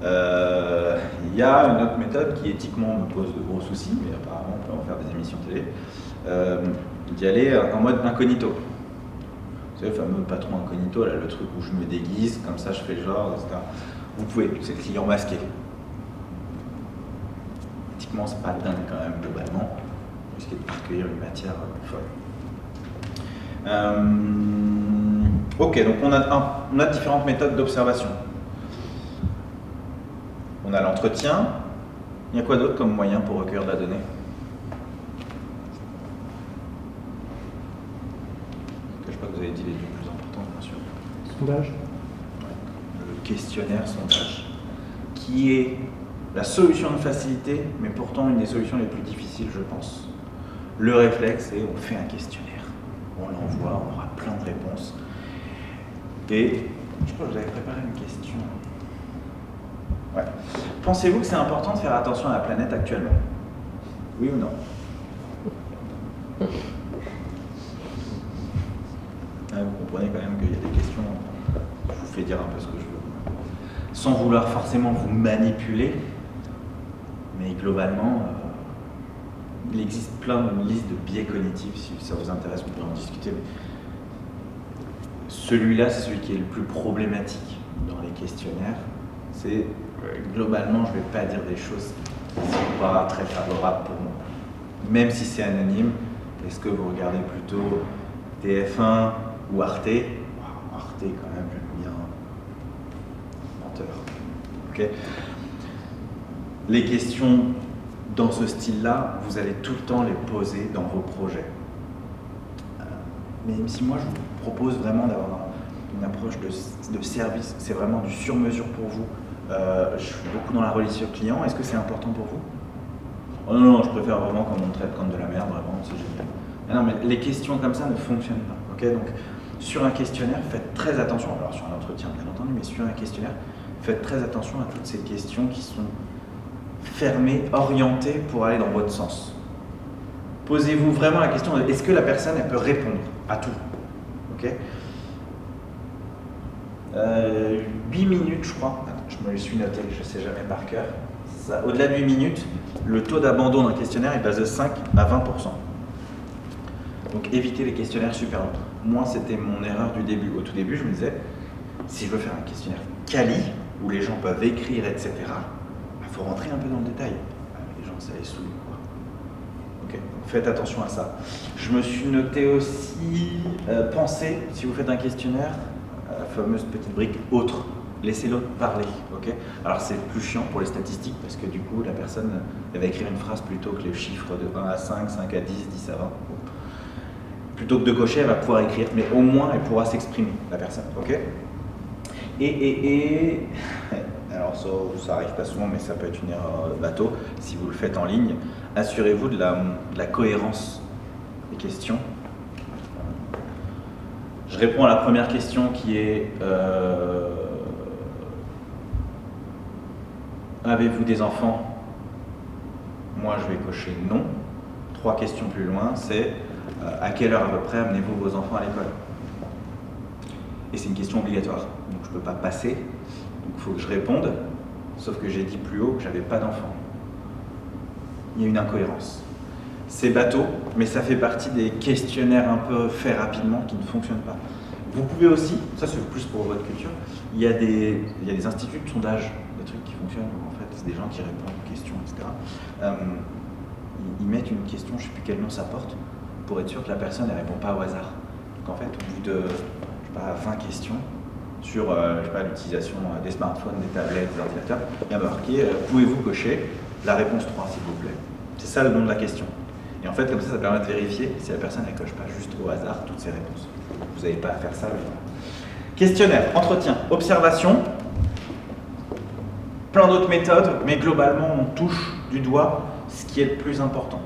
Il y a une autre méthode qui éthiquement me pose de gros soucis, mais apparemment on peut en faire des émissions télé, d'y aller en mode incognito. Vous savez, le fameux patron incognito, là, le truc où je me déguise, comme ça je fais genre, etc. Vous pouvez, c'est le client masqué. Éthiquement, c'est pas dingue quand même, globalement. Vous risquez de recueillir une matière folle. Ok, donc on a différentes méthodes d'observation. On a l'entretien, Il y a quoi d'autre comme moyen pour recueillir de la donnée? Je ne cache pas que vous avez dit les deux plus importants, bien sûr. Sondage. Le questionnaire sondage, qui est la solution de facilité, mais pourtant une des solutions les plus difficiles, je pense. Le réflexe, c'est on fait un questionnaire. On l'envoie, on aura plein de réponses. Et je crois que vous avez préparé une question. Ouais. Pensez-vous que c'est important de faire attention à la planète actuellement? Oui ou non? Vous comprenez quand même qu'il y a des questions, je vous fais dire un peu ce que je veux. Sans vouloir forcément vous manipuler, mais globalement, il existe plein de listes de biais cognitifs, si ça vous intéresse, vous pouvez en discuter. Mais celui-là, c'est celui qui est le plus problématique dans les questionnaires. C'est globalement, je ne vais pas dire des choses qui ne sont pas très favorables pour moi. Même si c'est anonyme, est-ce que vous regardez plutôt TF1 ou Arte? Arte, quand même, j'aime bien. Menteur. Ok. Les questions dans ce style-là, vous allez tout le temps les poser dans vos projets. Même si moi, je vous propose vraiment d'avoir une approche de service, c'est vraiment du sur-mesure pour vous. Je suis beaucoup dans la relation client. Est-ce que c'est important pour vous? Oh non, je préfère vraiment qu'on me traite comme de la merde, vraiment, c'est génial. Mais non, mais les questions comme ça ne fonctionnent pas. Okay, donc, sur un questionnaire, faites très attention. Alors, sur un entretien, bien entendu, mais sur un questionnaire, faites très attention à toutes ces questions qui sont fermées, orientées pour aller dans votre sens. Posez-vous vraiment la question de est-ce que la personne, elle peut répondre à tout? Okay. 8 minutes, je crois. Je me le suis noté, je ne sais jamais par cœur. Au-delà de 8 minutes, le taux d'abandon d'un questionnaire est passe de 5 à 20%. Donc évitez les questionnaires super longs. Moi, c'était mon erreur du début. Au tout début, je me disais, si je veux faire un questionnaire quali, où les gens peuvent écrire, etc., il faut rentrer un peu dans le détail. Les gens, ça les saoule, quoi. Okay. Donc faites attention à ça. Je me suis noté aussi, pensez, si vous faites un questionnaire, la fameuse petite brique autre. Laissez l'autre parler, ok? Alors c'est plus chiant pour les statistiques parce que du coup la personne elle va écrire une phrase plutôt que les chiffres de 1 à 5, 5 à 10, 10 à 20. Plutôt que de cocher, elle va pouvoir écrire, mais au moins elle pourra s'exprimer, la personne, ok? Alors ça arrive pas souvent, mais ça peut être une erreur bateau. Si vous le faites en ligne, assurez-vous de la cohérence des questions. Je réponds à la première question qui est avez-vous des enfants? Moi, je vais cocher non. 3 questions plus loin, c'est à quelle heure à peu près amenez-vous vos enfants à l'école? Et c'est une question obligatoire, donc je ne peux pas passer. Donc il faut que je réponde, sauf que j'ai dit plus haut que j'avais pas d'enfants. Il y a une incohérence. C'est bateau, mais ça fait partie des questionnaires un peu faits rapidement qui ne fonctionnent pas. Vous pouvez aussi, ça c'est plus pour votre culture, il y a des instituts de sondage, des trucs qui fonctionnent, où en fait c'est des gens qui répondent aux questions, etc. Ils mettent une question, je ne sais plus quel nom ça porte, pour être sûr que la personne ne répond pas au hasard. Donc en fait, au bout de, je sais pas, 20 questions sur l'utilisation des smartphones, des tablettes, des ordinateurs, il y a marqué pouvez-vous cocher la réponse 3 s'il vous plaît. C'est ça le nom de la question. Et en fait, comme ça permet de vérifier si la personne ne coche pas juste au hasard toutes ses réponses. Vous n'avez pas à faire ça. Questionnaire, entretien, observation, plein d'autres méthodes, mais globalement, on touche du doigt ce qui est le plus important.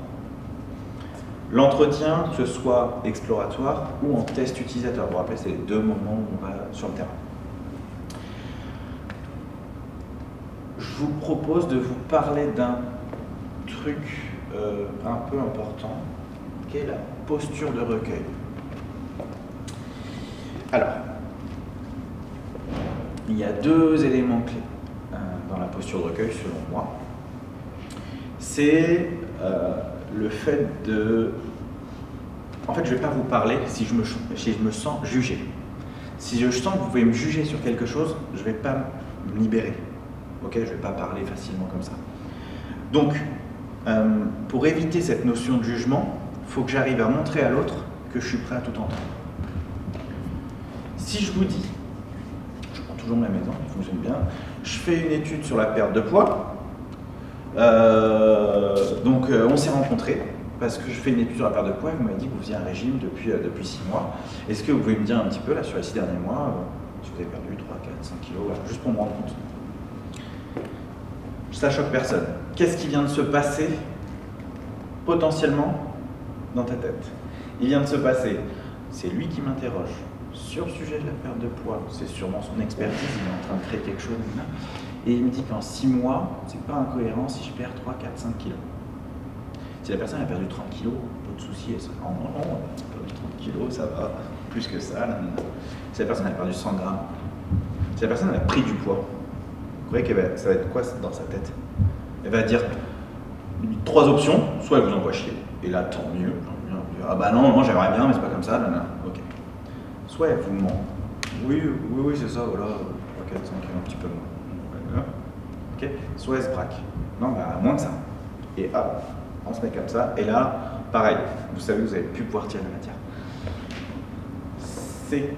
L'entretien, que ce soit exploratoire ou en test utilisateur. Vous vous rappelez, c'est les 2 moments où on va sur le terrain. Je vous propose de vous parler d'un truc un peu important, qui est la posture de recueil. Alors, il y a 2 éléments clés dans la posture de recueil, selon moi. C'est le fait de... En fait, je ne vais pas vous parler si je me sens jugé. Si je sens que vous pouvez me juger sur quelque chose, je ne vais pas me libérer. Ok, je ne vais pas parler facilement comme ça. Donc, pour éviter cette notion de jugement, il faut que j'arrive à montrer à l'autre que je suis prêt à tout entendre. Si je vous dis, je prends toujours ma maison, il fonctionne bien, je fais une étude sur la perte de poids, Donc on s'est rencontrés parce que je fais une étude sur la perte de poids et vous m'avez dit que vous faisiez un régime depuis 6 mois. Est-ce que vous pouvez me dire un petit peu là sur les 6 derniers mois si vous avez perdu 3, 4, 5 kilos, voilà, juste pour me rendre compte. Ça choque personne. Qu'est-ce qui vient de se passer potentiellement dans ta tête? Il vient de se passer, c'est lui qui m'interroge sur le sujet de la perte de poids, c'est sûrement son expertise, il est en train de créer quelque chose, et il me dit qu'en 6 mois, c'est pas incohérent si je perds 3, 4, 5 kilos. Si la personne a perdu 30 kilos, pas de souci, elle se dit non, elle a perdu 30 kilos, ça va, plus que ça. Là. Si la personne a perdu 100 grammes, si la personne a pris du poids, vous croyez ça va être quoi dans sa tête? Elle va dire 3 options, soit elle vous envoie chier, et là tant mieux, ah bah non, j'aimerais bien, mais c'est pas comme ça, ok. Soit elle vous ment, oui, c'est ça, voilà, 3, 4, 5 kilos, un petit peu moins. Ok. Soit elle se braque, non, bah moins que ça. Et hop, on se met comme ça, et là, pareil, vous savez que vous n'allez plus pouvoir tirer la matière. C'est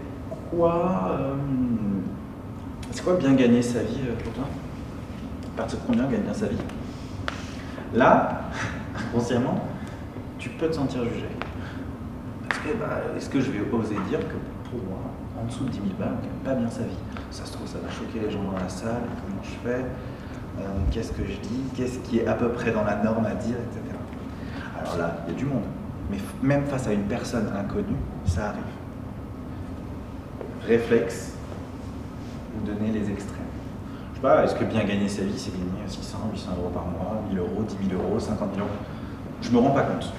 quoi bien gagner sa vie pour toi? À partir de combien gagne bien sa vie? Là, inconsciemment, tu peux te sentir jugé. Parce que, est-ce que je vais oser dire que pour moi, en dessous de 10 000 balles, on gagne pas bien sa vie? Ça se trouve, ça va choquer les gens dans la salle, comment je fais, qu'est-ce que je dis, qu'est-ce qui est à peu près dans la norme à dire, etc. Alors là, il y a du monde. Mais même face à une personne inconnue, ça arrive. Réflexe, vous donnez les extrêmes. Je sais pas, est-ce que bien gagner sa vie, c'est gagner 600, 800 euros par mois, 1000 euros, 10 000 euros, 50 000 euros? Je me rends pas compte.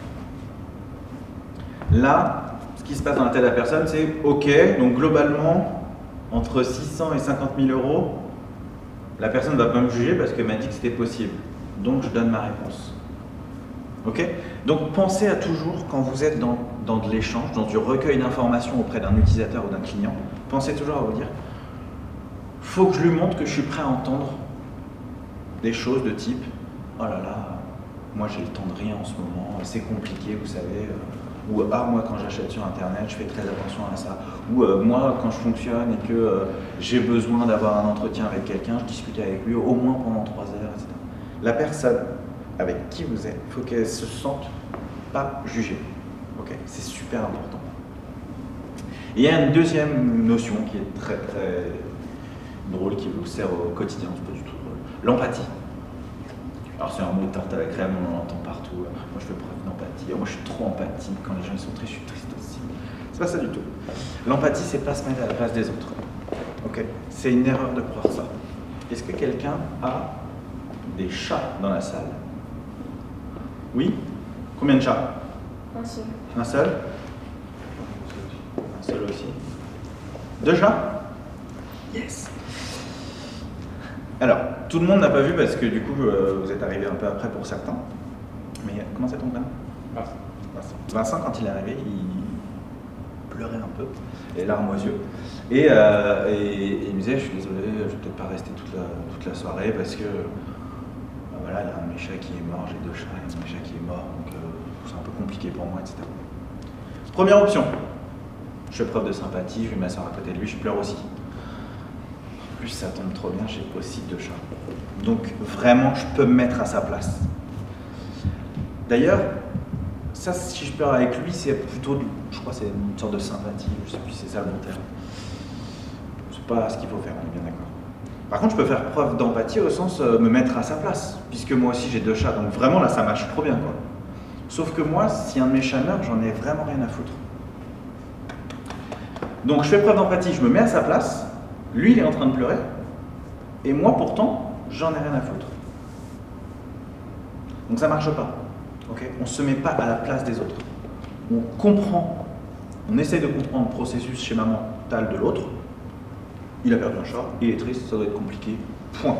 Là, ce qui se passe dans la tête de la personne, c'est ok, donc globalement, entre 600 et 50 000 euros, la personne ne va pas me juger parce qu'elle m'a dit que c'était possible. Donc je donne ma réponse. Ok? Donc pensez à toujours, quand vous êtes dans de l'échange, dans du recueil d'informations auprès d'un utilisateur ou d'un client, pensez toujours à vous dire, faut que je lui montre que je suis prêt à entendre des choses de type, oh là là, moi j'ai le temps de rien en ce moment, c'est compliqué, vous savez, ou moi quand j'achète sur internet, je fais très attention à ça, ou moi quand je fonctionne et que j'ai besoin d'avoir un entretien avec quelqu'un, je discute avec lui au moins pendant 3 heures, etc. La personne avec qui vous êtes, il faut qu'elle se sente pas jugée. Okay, c'est super important. Et il y a une deuxième notion qui est très très drôle, qui vous sert au quotidien, c'est pas du tout drôle. L'empathie. Alors c'est un mot de tarte à la crème, on l'entend partout. Moi je fais preuve d'empathie. Moi je suis trop empathique. Quand les gens sont tristes, je suis triste aussi. C'est pas ça du tout. L'empathie, c'est pas se mettre à la place des autres. Ok. C'est une erreur de croire ça. Est-ce que quelqu'un a des chats dans la salle? Oui? Combien de chats? Un seul. Un seul? Un seul aussi. 2 chats? Yes! Alors, tout le monde n'a pas vu parce que du coup, vous êtes arrivé un peu après pour certains. Mais comment c'est ton prénom? Vincent. Vincent, quand il est arrivé, il pleurait un peu, les larmes aux yeux. Et il me disait, je suis désolé, je vais peut-être pas rester toute la soirée parce que voilà, il y a un de mes chats qui est mort, j'ai 2 chats, il y a un de mes chats qui est mort, donc c'est un peu compliqué pour moi, etc. Première option, je fais preuve de sympathie, je vais m'asseoir à côté de lui, je pleure aussi. En plus, ça tombe trop bien, j'ai aussi 2 chats. Donc vraiment, je peux me mettre à sa place. D'ailleurs, ça, si je pleure avec lui, c'est plutôt, je crois, c'est une sorte de sympathie, je sais plus si c'est ça le bon terme. C'est pas ce qu'il faut faire, on est bien d'accord. Par contre, je peux faire preuve d'empathie au sens me mettre à sa place, puisque moi aussi j'ai 2 chats, donc vraiment là ça marche trop bien quoi. Sauf que moi, si un de mes chats meurt, j'en ai vraiment rien à foutre. Donc je fais preuve d'empathie, je me mets à sa place, lui il est en train de pleurer, et moi pourtant, j'en ai rien à foutre. Donc ça marche pas. Okay, on ne se met pas à la place des autres. On comprend, on essaie de comprendre le processus schéma mental de l'autre. Il a perdu un chat, il est triste, ça doit être compliqué. Point.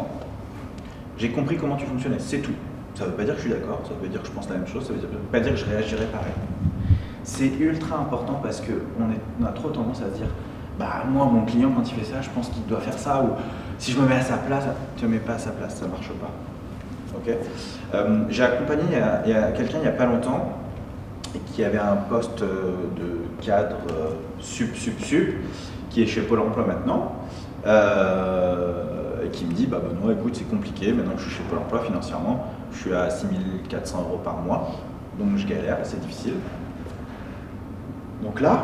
J'ai compris comment tu fonctionnais, c'est tout. Ça ne veut pas dire que je suis d'accord, ça veut pas dire que je pense la même chose, ça veut pas dire que je réagirai pareil. C'est ultra important parce qu'on a trop tendance à se dire bah moi mon client quand il fait ça, je pense qu'il doit faire ça, ou si je me mets à sa place, tu ne te mets pas à sa place, ça ne marche pas. Okay. J'ai accompagné il y a quelqu'un il n'y a pas longtemps et qui avait un poste de cadre sup, qui est chez Pôle emploi maintenant, qui me dit bah Benoît, écoute, c'est compliqué, maintenant que je suis chez Pôle emploi financièrement, je suis à 6 400 € par mois, donc je galère, c'est difficile. Donc là,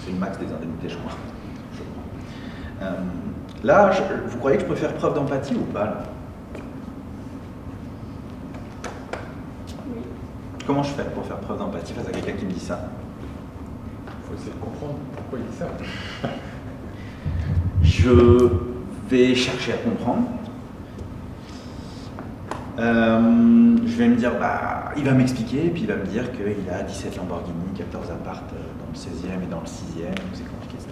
c'est le max des indemnités, je crois. Là, vous croyez que je peux faire preuve d'empathie ou pas là? Oui. Comment je fais pour faire preuve d'empathie face à quelqu'un qui me dit ça? Il faut essayer de comprendre pourquoi il dit ça. Je vais chercher à comprendre. Je vais me dire, bah, il va m'expliquer, et puis il va me dire qu'il a 17 Lamborghini, 14 apparts dans le 16e et dans le 6e, donc c'est compliqué ça.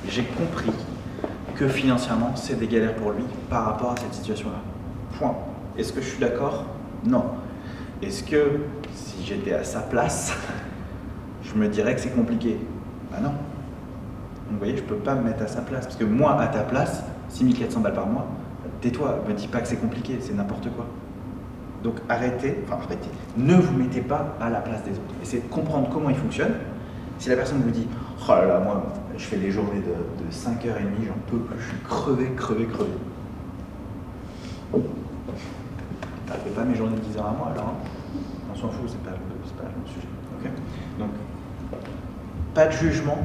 J'ai compris que financièrement, c'est des galères pour lui par rapport à cette situation-là. Point. Est-ce que je suis d'accord? Non. Est-ce que si j'étais à sa place, je me dirais que c'est compliqué? Bah non. Donc, vous voyez, je ne peux pas me mettre à sa place. Parce que moi, à ta place, 6 400 balles par mois, tais-toi, ne me dis pas que c'est compliqué, c'est n'importe quoi. Donc arrêtez, ne vous mettez pas à la place des autres. Essayez de comprendre comment ils fonctionnent. Si la personne vous dit « Oh là là, moi, je fais des journées de 5h30, j'en peux plus, je suis crevé. » Je fais pas mes journées de 10 heures à moi alors, hein. On s'en fout, c'est pas le sujet. Okay, donc, pas de jugement,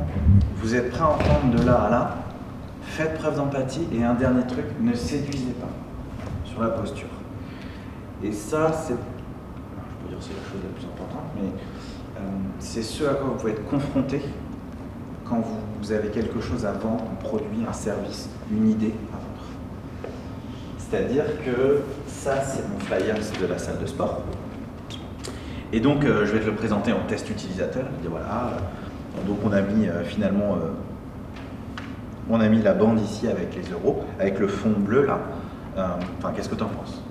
vous êtes prêt à entendre de là à là, faites preuve d'empathie et un dernier truc, ne séduisez pas sur la posture. Et ça, c'est, je peux dire c'est la chose la plus importante, mais c'est ce à quoi vous pouvez être confronté quand vous avez quelque chose à vendre, un produit, un service, une idée à vendre. C'est-à-dire que ça, c'est mon flyer de la salle de sport. Et donc, je vais te le présenter en test utilisateur. Je dis voilà, donc on a mis finalement, on a mis la bande ici avec les euros, avec le fond bleu là. Enfin, qu'est-ce que tu en penses?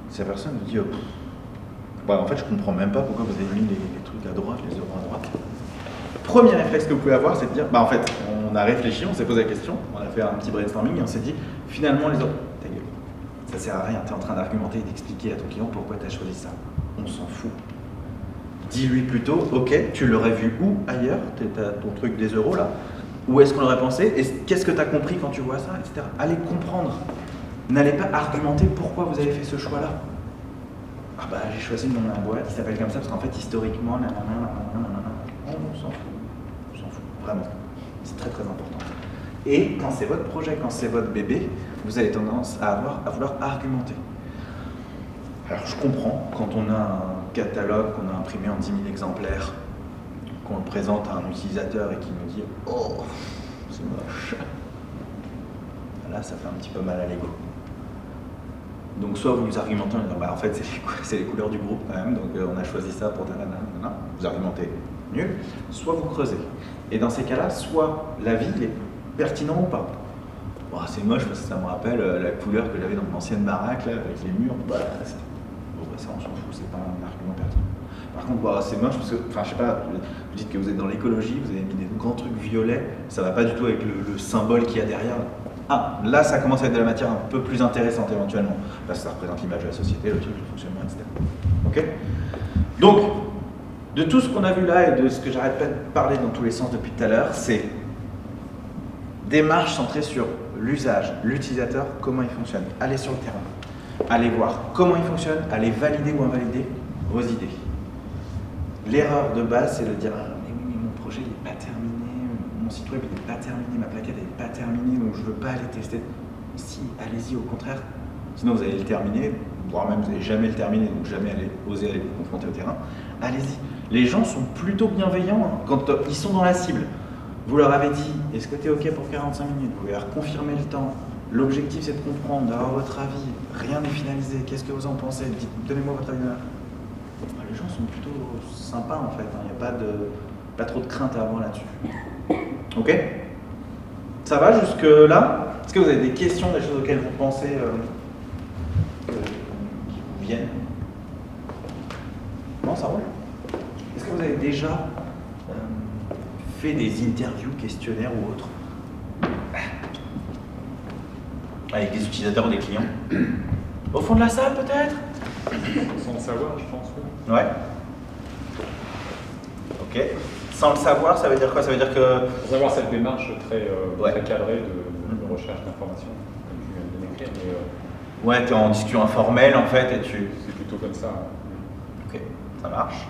Si la personne me dit, en fait, je comprends même pas pourquoi vous avez mis les trucs à droite, les euros à droite. Premier réflexe que vous pouvez avoir, c'est de dire, en fait, on a réfléchi, on s'est posé la question, on a fait un petit brainstorming et on s'est dit, finalement, les euros, ta gueule, ça sert à rien, tu es en train d'argumenter et d'expliquer à ton client pourquoi tu as choisi ça. On s'en fout. Dis-lui plutôt, ok, tu l'aurais vu où ailleurs, ton truc des euros là, où est-ce qu'on l'aurait pensé, et qu'est-ce que tu as compris quand tu vois ça, etc. Allez comprendre. N'allez pas argumenter pourquoi vous avez fait ce choix-là. Ah bah j'ai choisi de monter un boîte, il s'appelle comme ça parce qu'en fait historiquement, on s'en fout, vraiment. C'est très très important. Et quand c'est votre projet, quand c'est votre bébé, vous avez tendance à vouloir argumenter. Alors je comprends, quand on a un catalogue qu'on a imprimé en 10 000 exemplaires, qu'on le présente à un utilisateur et qu'il nous dit « Oh, c'est moche », là ça fait un petit peu mal à l'ego. Donc soit vous argumentez en disant « en fait c'est les couleurs du groupe quand même, donc on a choisi ça pour nanana, vous argumentez nul », soit vous creusez. Et dans ces cas-là, soit l'avis il est pertinent ou pas. Bon, c'est moche parce que ça me rappelle la couleur que j'avais dans mon ancienne baraque là, avec les murs. Ça on s'en fout, c'est pas un argument pertinent. Par contre, c'est moche parce que, je sais pas, vous dites que vous êtes dans l'écologie, vous avez mis des grands trucs violets, ça va pas du tout avec le symbole qu'il y a derrière. Ah, là ça commence à être de la matière un peu plus intéressante éventuellement, parce que ça représente l'image de la société, le truc, le fonctionnement, etc. Ok? Donc, de tout ce qu'on a vu là et de ce que j'arrête pas de parler dans tous les sens depuis tout à l'heure, c'est démarche centrée sur l'usage, l'utilisateur, comment il fonctionne. Allez sur le terrain, allez voir comment il fonctionne, allez valider ou invalider vos idées. L'erreur de base, c'est de dire mais mon projet il n'est pas terminé, mon site web il n'est pas terminé, ma plaquette elle n'est pas terminée, donc je ne veux pas aller tester. Si, allez-y au contraire. Sinon vous allez le terminer, voire même vous n'allez jamais le terminer, donc jamais oser aller vous confronter au terrain. Allez-y. Les gens sont plutôt bienveillants quand ils sont dans la cible. Vous leur avez dit, est-ce que tu es OK pour 45 minutes? Vous leur confirmez le temps. L'objectif c'est de comprendre, d'avoir votre avis. Rien n'est finalisé. Qu'est-ce que vous en pensez? Donnez-moi votre avis. Les gens sont plutôt sympas en fait. Il n'y a pas trop de crainte à avoir là-dessus. Ok? Ça va jusque là? Est-ce que vous avez des questions, des choses auxquelles vous pensez qui vous viennent? Non, ça roule? Est-ce que vous avez déjà fait des interviews, questionnaires ou autres avec des utilisateurs ou des clients? Au fond de la salle peut-être? Sans le savoir, je pense. Oui. Ouais. Ok. Sans le savoir, ça veut dire quoi? Ça veut dire que... Sans avoir cette démarche très cadrée de de recherche d'informations, comme tu viens de l'écrire, mais Ouais, tu es en discussion informelle en fait et tu... c'est plutôt comme ça. Ok, ça marche.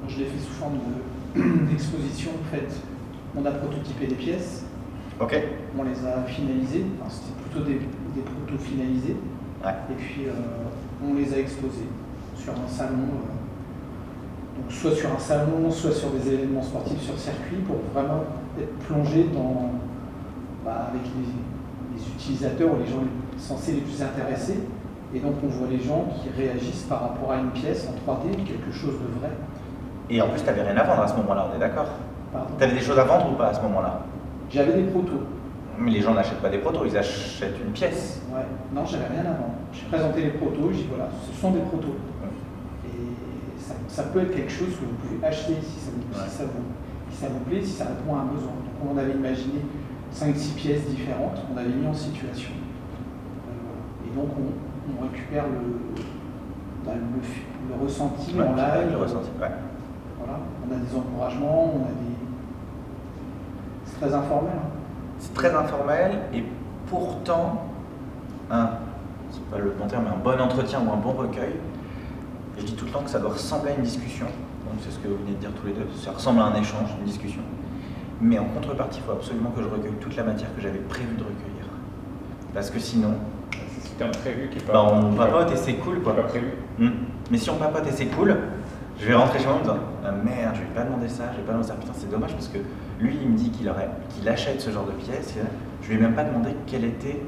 Je l'ai fait sous forme d'exposition. En fait, on a prototypé les pièces, Ok. on les a finalisées, enfin, c'était plutôt des protos finalisés, Ouais. et puis on les a exposés sur un salon, donc soit sur un salon, soit sur des événements sportifs sur circuit, pour vraiment être plongé dans, avec les utilisateurs ou les gens censés les plus intéressés. Et donc on voit les gens qui réagissent par rapport à une pièce en 3D, quelque chose de vrai. Et en plus, tu n'avais rien à vendre à ce moment-là, on est d'accord? Pardon. Tu avais des choses à vendre ou pas à ce moment-là? J'avais des protos. Mais les gens n'achètent pas des protos, ils achètent une pièce. Ouais. Non, j'avais rien à vendre. J'ai présenté les protos, j'ai dit voilà, ce sont des protos. Et ça peut être quelque chose que vous pouvez acheter si ça vous plaît, si ça répond à un besoin. Donc on avait imaginé 5-6 pièces différentes, on avait mis en situation. Et donc on récupère le ressenti en live. Le ressenti, ouais. Voilà. On a des encouragements, c'est très informel. Hein. C'est très informel et pourtant, c'est pas le bon terme, mais un bon entretien ou un bon recueil. Et je dis tout le temps que ça doit ressembler à une discussion. Donc c'est ce que vous venez de dire tous les deux. Ça ressemble à un échange, une discussion. Mais en contrepartie, il faut absolument que je recueille toute la matière que j'avais prévu de recueillir. Parce que sinon, C'est un prévu qui est pas. on papote et c'est cool quoi. Pas prévu. Mais si on papote et c'est cool, je vais rentrer chez moi en me disant ah merde, je vais pas demander ça, je vais pas demander ça. Putain, c'est dommage parce que lui, il me dit qu'il achète ce genre de pièces. Je lui ai même pas demandé quel était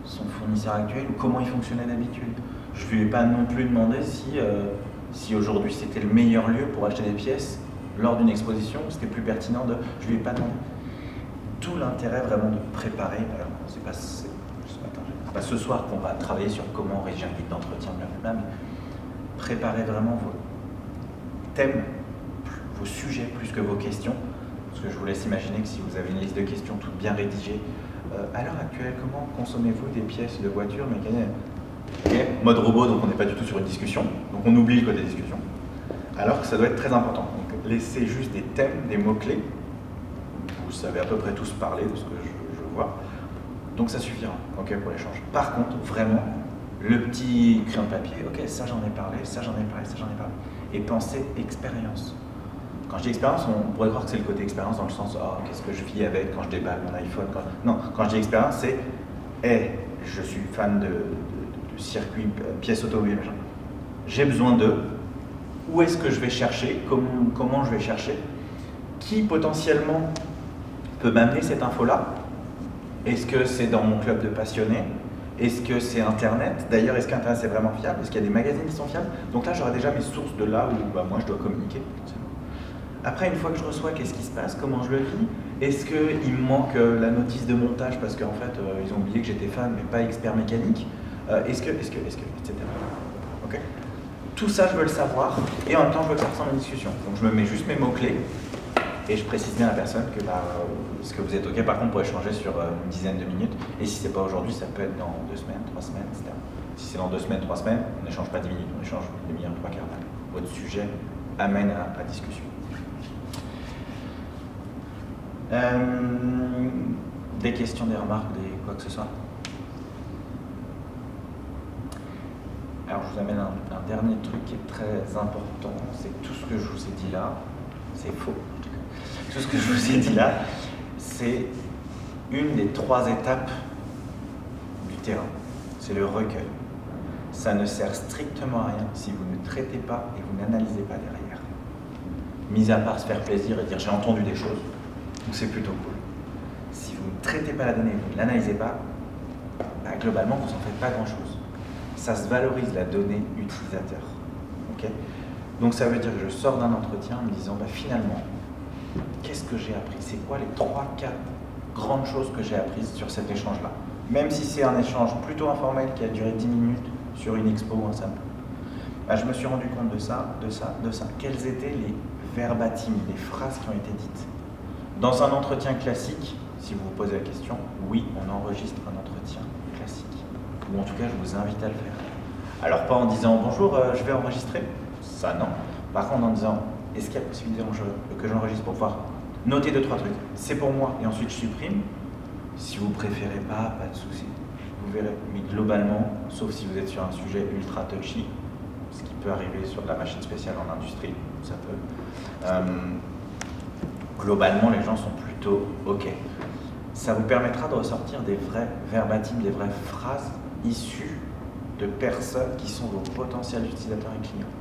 son fournisseur actuel ou comment il fonctionnait d'habitude. Je lui ai pas non plus demandé si aujourd'hui c'était le meilleur lieu pour acheter des pièces lors d'une exposition, c'était plus pertinent de. Je lui ai pas demandé. Tout l'intérêt vraiment de préparer. Alors, c'est pas ce soir qu'on va travailler sur comment rédiger un guide d'entretien, blablabla, mais préparez vraiment vos thèmes, vos sujets plus que vos questions. Parce que je vous laisse imaginer que si vous avez une liste de questions toutes bien rédigées, à l'heure actuelle, comment consommez-vous des pièces de voiture mécaniques? Okay. Mode robot, donc on n'est pas du tout sur une discussion, donc on oublie le côté discussion. Alors que ça doit être très important. Donc laissez juste des thèmes, des mots-clés. Vous savez à peu près tous parler de ce que je vois. Donc ça suffira, ok, pour l'échange. Par contre, vraiment, le petit crayon de papier, ok, ça j'en ai parlé, ça j'en ai parlé, ça j'en ai parlé. Et pensez expérience. Quand je dis expérience, on pourrait croire que c'est le côté expérience dans le sens, oh, qu'est-ce que je vis avec quand je déballe mon iPhone. Non, quand je dis expérience, c'est, je suis fan de circuit, pièces automobile, j'ai besoin de, où est-ce que je vais chercher, comment je vais chercher, qui potentiellement peut m'amener cette info-là. Est-ce que c'est dans mon club de passionnés? Est-ce que c'est Internet? D'ailleurs, est-ce qu'Internet c'est vraiment fiable? Est-ce qu'il y a des magazines qui sont fiables? Donc là, j'aurai déjà mes sources de là où moi je dois communiquer. Après, une fois que je reçois, qu'est-ce qui se passe? Comment je le vis? Est-ce qu'il me manque la notice de montage parce qu'en fait, ils ont oublié que j'étais fan mais pas expert mécanique? Est-ce que, etc. Okay. Tout ça, je veux le savoir et en même temps, je veux que ça ressemble à une discussion. Donc, je me mets juste mes mots-clés. Et je précise bien à la personne que est-ce que vous êtes OK par contre pour échanger sur une dizaine de minutes. Et si c'est pas aujourd'hui, ça peut être dans 2 semaines, 3 semaines, etc. Si c'est dans 2 semaines, 3 semaines, on n'échange pas 10 minutes, on échange une demi-heure, 3 quarts d'heure. Votre sujet amène à discussion. Des questions, des remarques, quoi que ce soit? Alors je vous amène un dernier truc qui est très important, c'est tout ce que je vous ai dit là, c'est faux. Tout ce que je vous ai dit là, c'est une des 3 étapes du terrain. C'est le recueil. Ça ne sert strictement à rien si vous ne traitez pas et vous n'analysez pas derrière. Mis à part se faire plaisir et dire j'ai entendu des choses, donc c'est plutôt cool. Si vous ne traitez pas la donnée, vous ne l'analysez pas, globalement vous n'en faites pas grand-chose. Ça se valorise la donnée utilisateur. Okay? Donc ça veut dire que je sors d'un entretien en me disant finalement, qu'est-ce que j'ai appris? C'est quoi les 3-4 grandes choses que j'ai apprises sur cet échange-là? Même si c'est un échange plutôt informel qui a duré 10 minutes sur une expo ou un simple. Je me suis rendu compte de ça. Quels étaient les verbatim, les phrases qui ont été dites? Dans un entretien classique, si vous vous posez la question, oui, on enregistre un entretien classique. Ou en tout cas, je vous invite à le faire. Alors pas en disant bonjour, je vais enregistrer. Ça, non. Par contre, en disant est-ce qu'il y a possibilité que j'enregistre pour pouvoir notez 2-3 trucs, c'est pour moi, et ensuite je supprime. Si vous préférez pas de souci, vous verrez. Mais globalement, sauf si vous êtes sur un sujet ultra touchy, ce qui peut arriver sur de la machine spéciale en industrie, ça peut. Globalement, les gens sont plutôt OK. Ça vous permettra de ressortir des vrais verbatim, des vraies phrases issues de personnes qui sont vos potentiels utilisateurs et clients.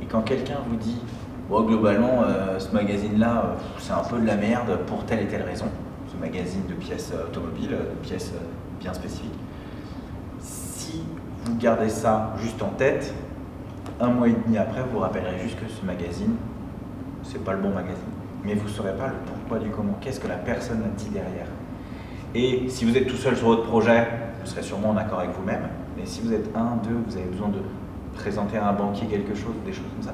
Et quand quelqu'un vous dit bon, globalement, ce magazine-là, c'est un peu de la merde pour telle et telle raison, ce magazine de pièces automobiles, de pièces bien spécifiques, si vous gardez ça juste en tête, 1 mois et demi après, vous vous rappellerez juste que ce magazine, c'est pas le bon magazine. Mais vous ne saurez pas le pourquoi du comment, qu'est-ce que la personne a dit derrière. Et si vous êtes tout seul sur votre projet, vous serez sûrement en accord avec vous-même. Mais si vous êtes 1, 2, vous avez besoin de présenter à un banquier quelque chose, des choses comme ça,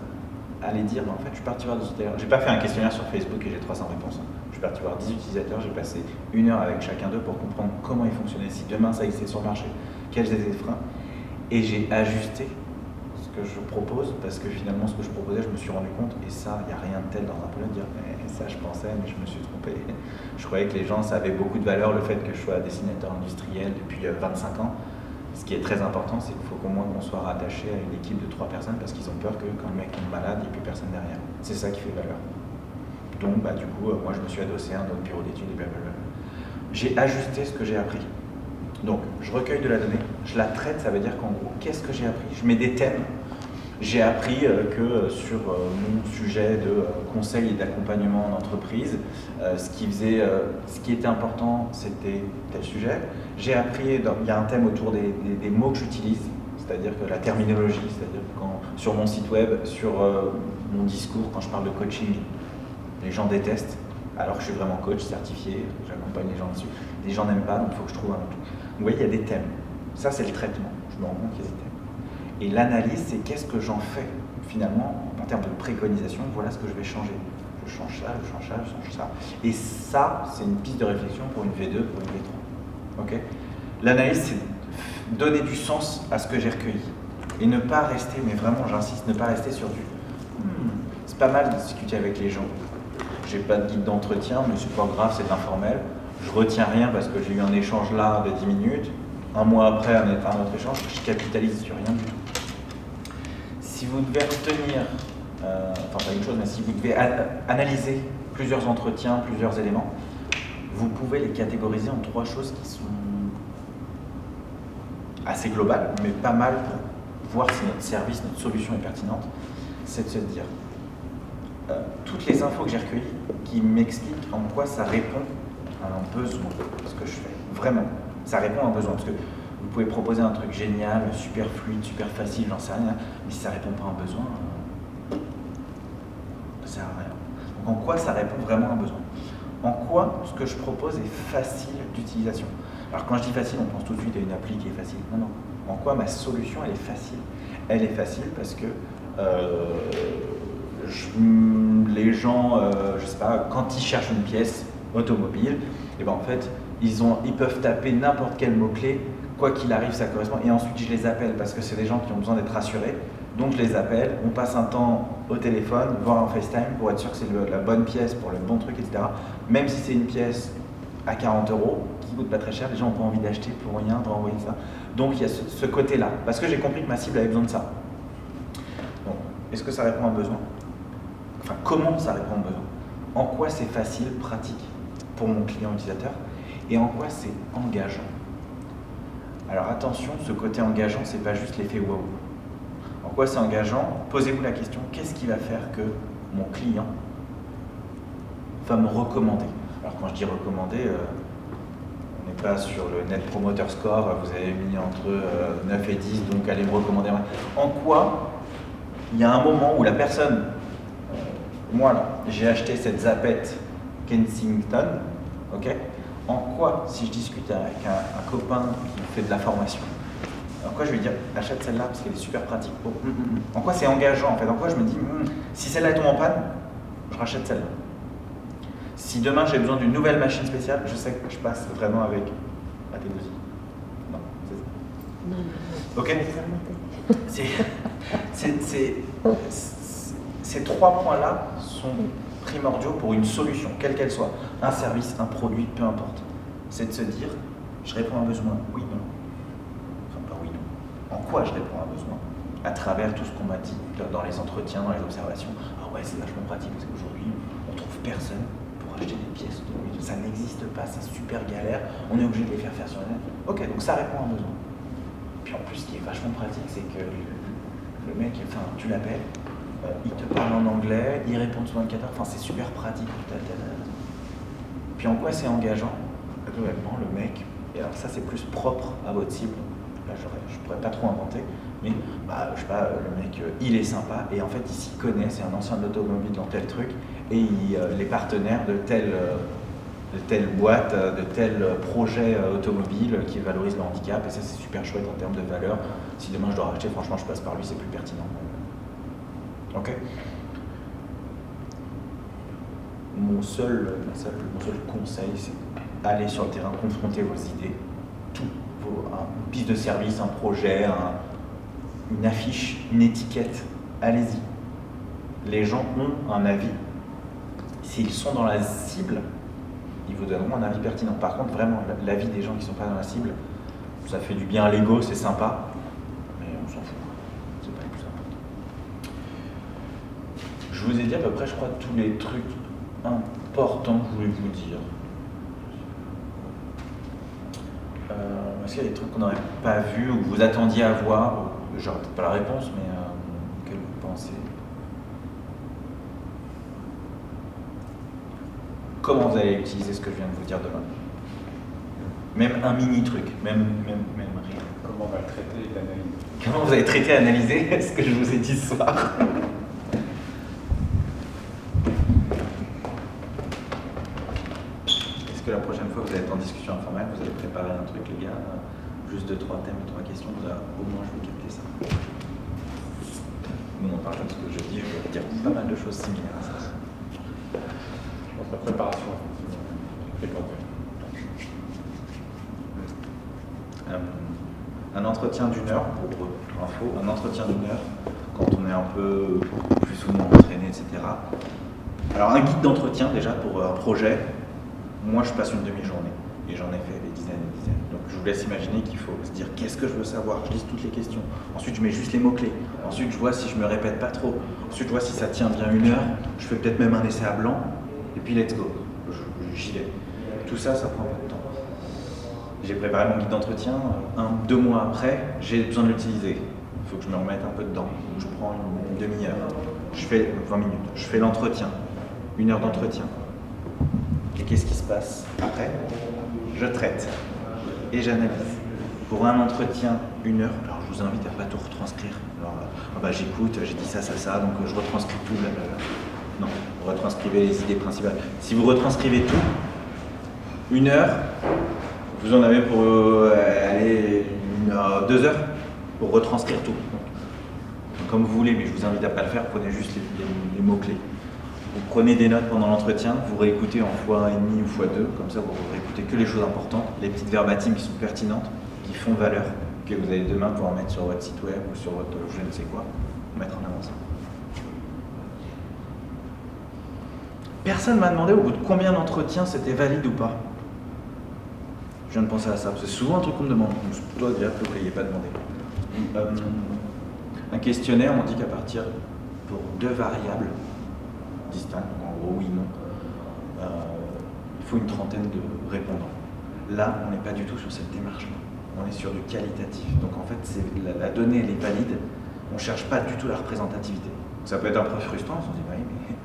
allez dire, en fait, je suis parti voir des utilisateurs. J'ai pas fait un questionnaire sur Facebook et j'ai 300 réponses. Je suis parti voir 10 utilisateurs, j'ai passé 1 heure avec chacun d'eux pour comprendre comment ils fonctionnaient, si demain ça existait sur le marché, quels étaient les freins. Et j'ai ajusté ce que je propose, parce que finalement, ce que je proposais, je me suis rendu compte, et ça, il n'y a rien de tel dans un projet de dire, mais ça, je pensais, mais je me suis trompé. Je croyais que les gens, ça avait beaucoup de valeur, le fait que je sois dessinateur industriel depuis 25 ans. Ce qui est très important, c'est qu'il faut qu'au moins qu'on soit rattaché à une équipe de 3 personnes, parce qu'ils ont peur que quand le mec tombe malade, il n'y ait plus personne derrière. C'est ça qui fait valeur. Donc, du coup, moi, je me suis adossé à un autre bureau d'études et blablabla. J'ai ajusté ce que j'ai appris. Donc, je recueille de la donnée, je la traite, ça veut dire qu'en gros, qu'est-ce que j'ai appris? Je mets des thèmes. J'ai appris que sur mon sujet de conseil et d'accompagnement en entreprise, ce qui était important, c'était tel sujet. J'ai appris, il y a un thème autour des mots que j'utilise, c'est-à-dire que la terminologie, c'est-à-dire que sur mon site web, sur mon discours, quand je parle de coaching, les gens détestent, alors que je suis vraiment coach certifié, j'accompagne les gens dessus. Les gens n'aiment pas, donc il faut que je trouve un autre. Vous voyez, il y a des thèmes. Ça, c'est le traitement. Je me rends compte qu'il y a des thèmes. Et l'analyse, c'est qu'est-ce que j'en fais finalement en termes de préconisation. Voilà ce que je vais changer. Je change ça, je change ça, je change ça. Et ça, c'est une piste de réflexion pour une V2, pour une V3. Okay, l'analyse, c'est donner du sens à ce que j'ai recueilli. Et ne pas rester, mais vraiment, j'insiste, ne pas rester sur du c'est pas mal de discuter avec les gens. J'ai pas de guide d'entretien, mais c'est pas grave, c'est informel. Je retiens rien parce que j'ai eu un échange là de 10 minutes. 1 mois après, un autre échange, je capitalise sur rien du tout. Si vous devez retenir, pas une chose, mais si vous devez analyser plusieurs entretiens, plusieurs éléments, vous pouvez les catégoriser en 3 choses qui sont assez globales, mais pas mal pour voir si notre service, notre solution est pertinente. C'est de se dire, toutes les infos que j'ai recueillies qui m'expliquent en quoi ça répond à un besoin, ce que je fais. Vraiment, ça répond à un besoin. Parce que vous pouvez proposer un truc génial, super fluide, super facile, j'en sais rien, mais si ça ne répond pas à un besoin, ça ne sert à rien. Donc en quoi ça répond vraiment à un besoin? En quoi ce que je propose est facile d'utilisation? Alors quand je dis facile, on pense tout de suite à une appli qui est facile. Non, non. En quoi ma solution, elle est facile? Elle est facile parce que les gens, je sais pas, quand ils cherchent une pièce automobile, et ben en fait, ils peuvent taper n'importe quel mot-clé, quoi qu'il arrive, ça correspond. Et ensuite, je les appelle parce que c'est des gens qui ont besoin d'être rassurés. Donc, je les appelle, on passe un temps au téléphone, voire en FaceTime, pour être sûr que c'est la bonne pièce pour le bon truc, etc. Même si c'est une pièce à 40 €, qui coûte pas très cher, les gens n'ont pas envie d'acheter pour rien, de renvoyer ça. Donc, il y a ce côté-là, parce que j'ai compris que ma cible avait besoin de ça. Donc, est-ce que ça répond à un besoin? Enfin, comment ça répond à un besoin? En quoi c'est facile, pratique pour mon client utilisateur? Et en quoi c'est engageant? Alors attention, ce côté engageant, c'est pas juste l'effet wow. En quoi c'est engageant? Posez-vous la question, qu'est-ce qui va faire que mon client va me recommander? Alors quand je dis recommander, on n'est pas sur le Net Promoter Score, vous avez mis entre 9 et 10, donc allez me recommander. En quoi il y a un moment où la personne, moi là, j'ai acheté cette zapette Kensington, ok? En quoi, si je discute avec un copain qui fait de la formation, en quoi je vais dire achète celle-là parce qu'elle est super pratique. En quoi c'est engageant en fait? En quoi je me dis si celle-là est tombe en panne, je rachète celle-là. Si demain j'ai besoin d'une nouvelle machine spéciale, je sais que je passe vraiment avec la T2i. Non, c'est ça. Ok. Ces 3 points-là sont primordiaux pour une solution, quelle qu'elle soit, un service, un produit, peu importe. C'est de se dire, je réponds à un besoin, oui, non. Enfin, pas oui, non. En quoi je réponds à un besoin? À travers tout ce qu'on m'a dit dans les entretiens, dans les observations. Ah ouais, c'est vachement pratique parce qu'aujourd'hui, on trouve personne pour acheter des pièces automobile. Ça n'existe pas, c'est super galère, on est obligé de les faire sur le net. Ok, donc ça répond à un besoin. Puis en plus, ce qui est vachement pratique, c'est que le mec, enfin, tu l'appelles, il te parle en anglais, il répond sous 24 heures, enfin, c'est super pratique. Puis en quoi c'est engageant? Globalement, le mec, et alors ça c'est plus propre à votre cible, là je pourrais pas trop inventer, mais je sais pas, le mec il est sympa et en fait il s'y connaît, c'est un ancien de l'automobile dans tel truc et les partenaires de telle boîte, de tel projet automobile qui valorise le handicap et ça c'est super chouette en termes de valeur. Si demain je dois racheter, franchement je passe par lui, c'est plus pertinent. Ok. Mon seul conseil, c'est aller sur le terrain, confronter vos idées, tout, une piste de service, un projet, une affiche, une étiquette, allez-y. Les gens ont un avis. S'ils sont dans la cible, ils vous donneront un avis pertinent. Par contre, vraiment, l'avis des gens qui ne sont pas dans la cible, ça fait du bien à l'ego, c'est sympa, mais on s'en fout. C'est pas le plus important. Je vous ai dit à peu près, je crois, tous les trucs importants que je voulais vous dire. Est-ce qu'il y a des trucs qu'on n'aurait pas vus ou que vous attendiez à voir? J'aurais peut-être pas la réponse, mais quelle vous pensez? Comment vous allez utiliser ce que je viens de vous dire demain? Même un mini truc, même rien. Comment on va le traiter et l'analyser? Comment vous allez traiter et analyser ce que je vous ai dit ce soir? Est-ce que la prochaine fois que vous allez être en discussion informelle, vous allez préparer un truc, les gars, juste 2-3 thèmes, 3 questions, vous allez, au moins je vais capter ça. Nous on parle de ce que je dis, je vais dire pas mal de choses similaires à ça. Je pense que la préparation, c'est important. Un entretien d'1 heure, pour info, un entretien d'1 heure, quand on est un peu plus ou moins entraîné, etc. Alors un guide d'entretien déjà pour un projet, moi je passe une demi-journée et j'en ai fait des dizaines et des dizaines. Donc je vous laisse imaginer qu'il faut se dire qu'est-ce que je veux savoir, je lis toutes les questions, ensuite je mets juste les mots-clés, ensuite je vois si je me répète pas trop, ensuite je vois si ça tient bien 1 heure, je fais peut-être même un essai à blanc, et puis let's go, j'y vais. Tout ça, ça prend un peu de temps. J'ai préparé mon guide d'entretien, 2 mois après, j'ai besoin de l'utiliser. Il faut que je me remette un peu dedans. Je prends une demi-heure, je fais 20 minutes, je fais l'entretien, 1 heure d'entretien. Et qu'est-ce qui se passe après? Je traite et j'analyse. Pour un entretien, 1 heure, alors je vous invite à ne pas tout retranscrire. Alors, j'écoute, j'ai dit ça, donc je retranscris tout. Non, vous retranscrivez les idées principales. Si vous retranscrivez tout, 1 heure, vous en avez pour 2 heures pour retranscrire tout. Donc, comme vous voulez, mais je vous invite à ne pas le faire, prenez juste les mots-clés. Vous prenez des notes pendant l'entretien, vous réécoutez en x1,5 ou x2, comme ça vous réécoutez que les choses importantes, les petites verbatimes qui sont pertinentes, qui font valeur, que vous allez demain pouvoir mettre sur votre site web ou sur votre je ne sais quoi, mettre en avant ça. Personne ne m'a demandé au bout de combien d'entretiens c'était valide ou pas. Je viens de penser à ça, c'est souvent un truc qu'on me demande, je dois dire que vous ne l'ayez pas demandé. Un questionnaire, on dit qu'à partir pour 2 variables distinctes, donc en gros oui, non, il faut une trentaine de répondants. Là, on n'est pas du tout sur cette démarche-là, on est sur du qualitatif. Donc en fait, la donnée elle est valide, on ne cherche pas du tout la représentativité. Ça peut être un peu frustrant, on se dit, bah oui, mais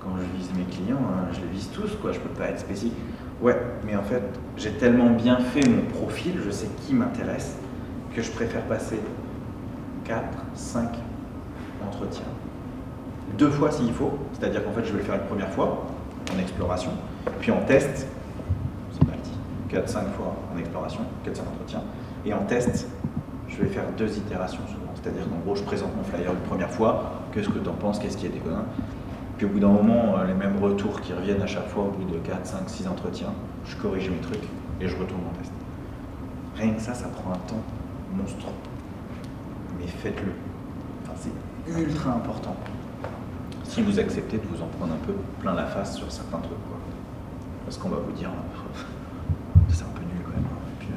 quand je vise mes clients, je les vise tous, quoi, je ne peux pas être spécifique. Ouais, mais en fait, j'ai tellement bien fait mon profil, je sais qui m'intéresse, que je préfère passer 4, 5 entretiens. 2 fois s'il faut, c'est-à-dire qu'en fait, je vais le faire une première fois en exploration, puis en test, c'est parti, 4-5 fois en exploration, 4-5 entretiens, et en test, je vais faire 2 itérations souvent, c'est-à-dire qu'en gros, je présente mon flyer une première fois, qu'est-ce que tu en penses, qu'est-ce qui est déconnant. Puis au bout d'un moment, les mêmes retours qui reviennent à chaque fois au bout de 4, 5, 6 entretiens, je corrige mes trucs et je retourne en test. Rien que ça prend un temps monstrueux. Mais faites-le. Enfin, c'est ultra important. Si vous acceptez de vous en prendre un peu plein la face sur certains trucs, quoi. Parce qu'on va vous dire, c'est un peu nul quand même. Et puis,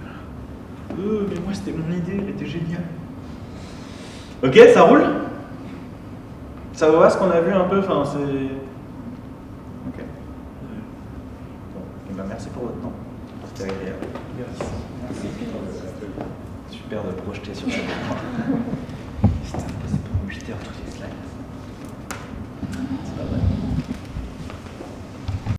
mais moi c'était mon idée, elle était géniale. Ok, ça roule? Ça va ce qu'on a vu un peu, enfin c'est... Ok. Bon, et ben merci pour votre temps. C'était agréable. Merci. Super de projeter sur ce point.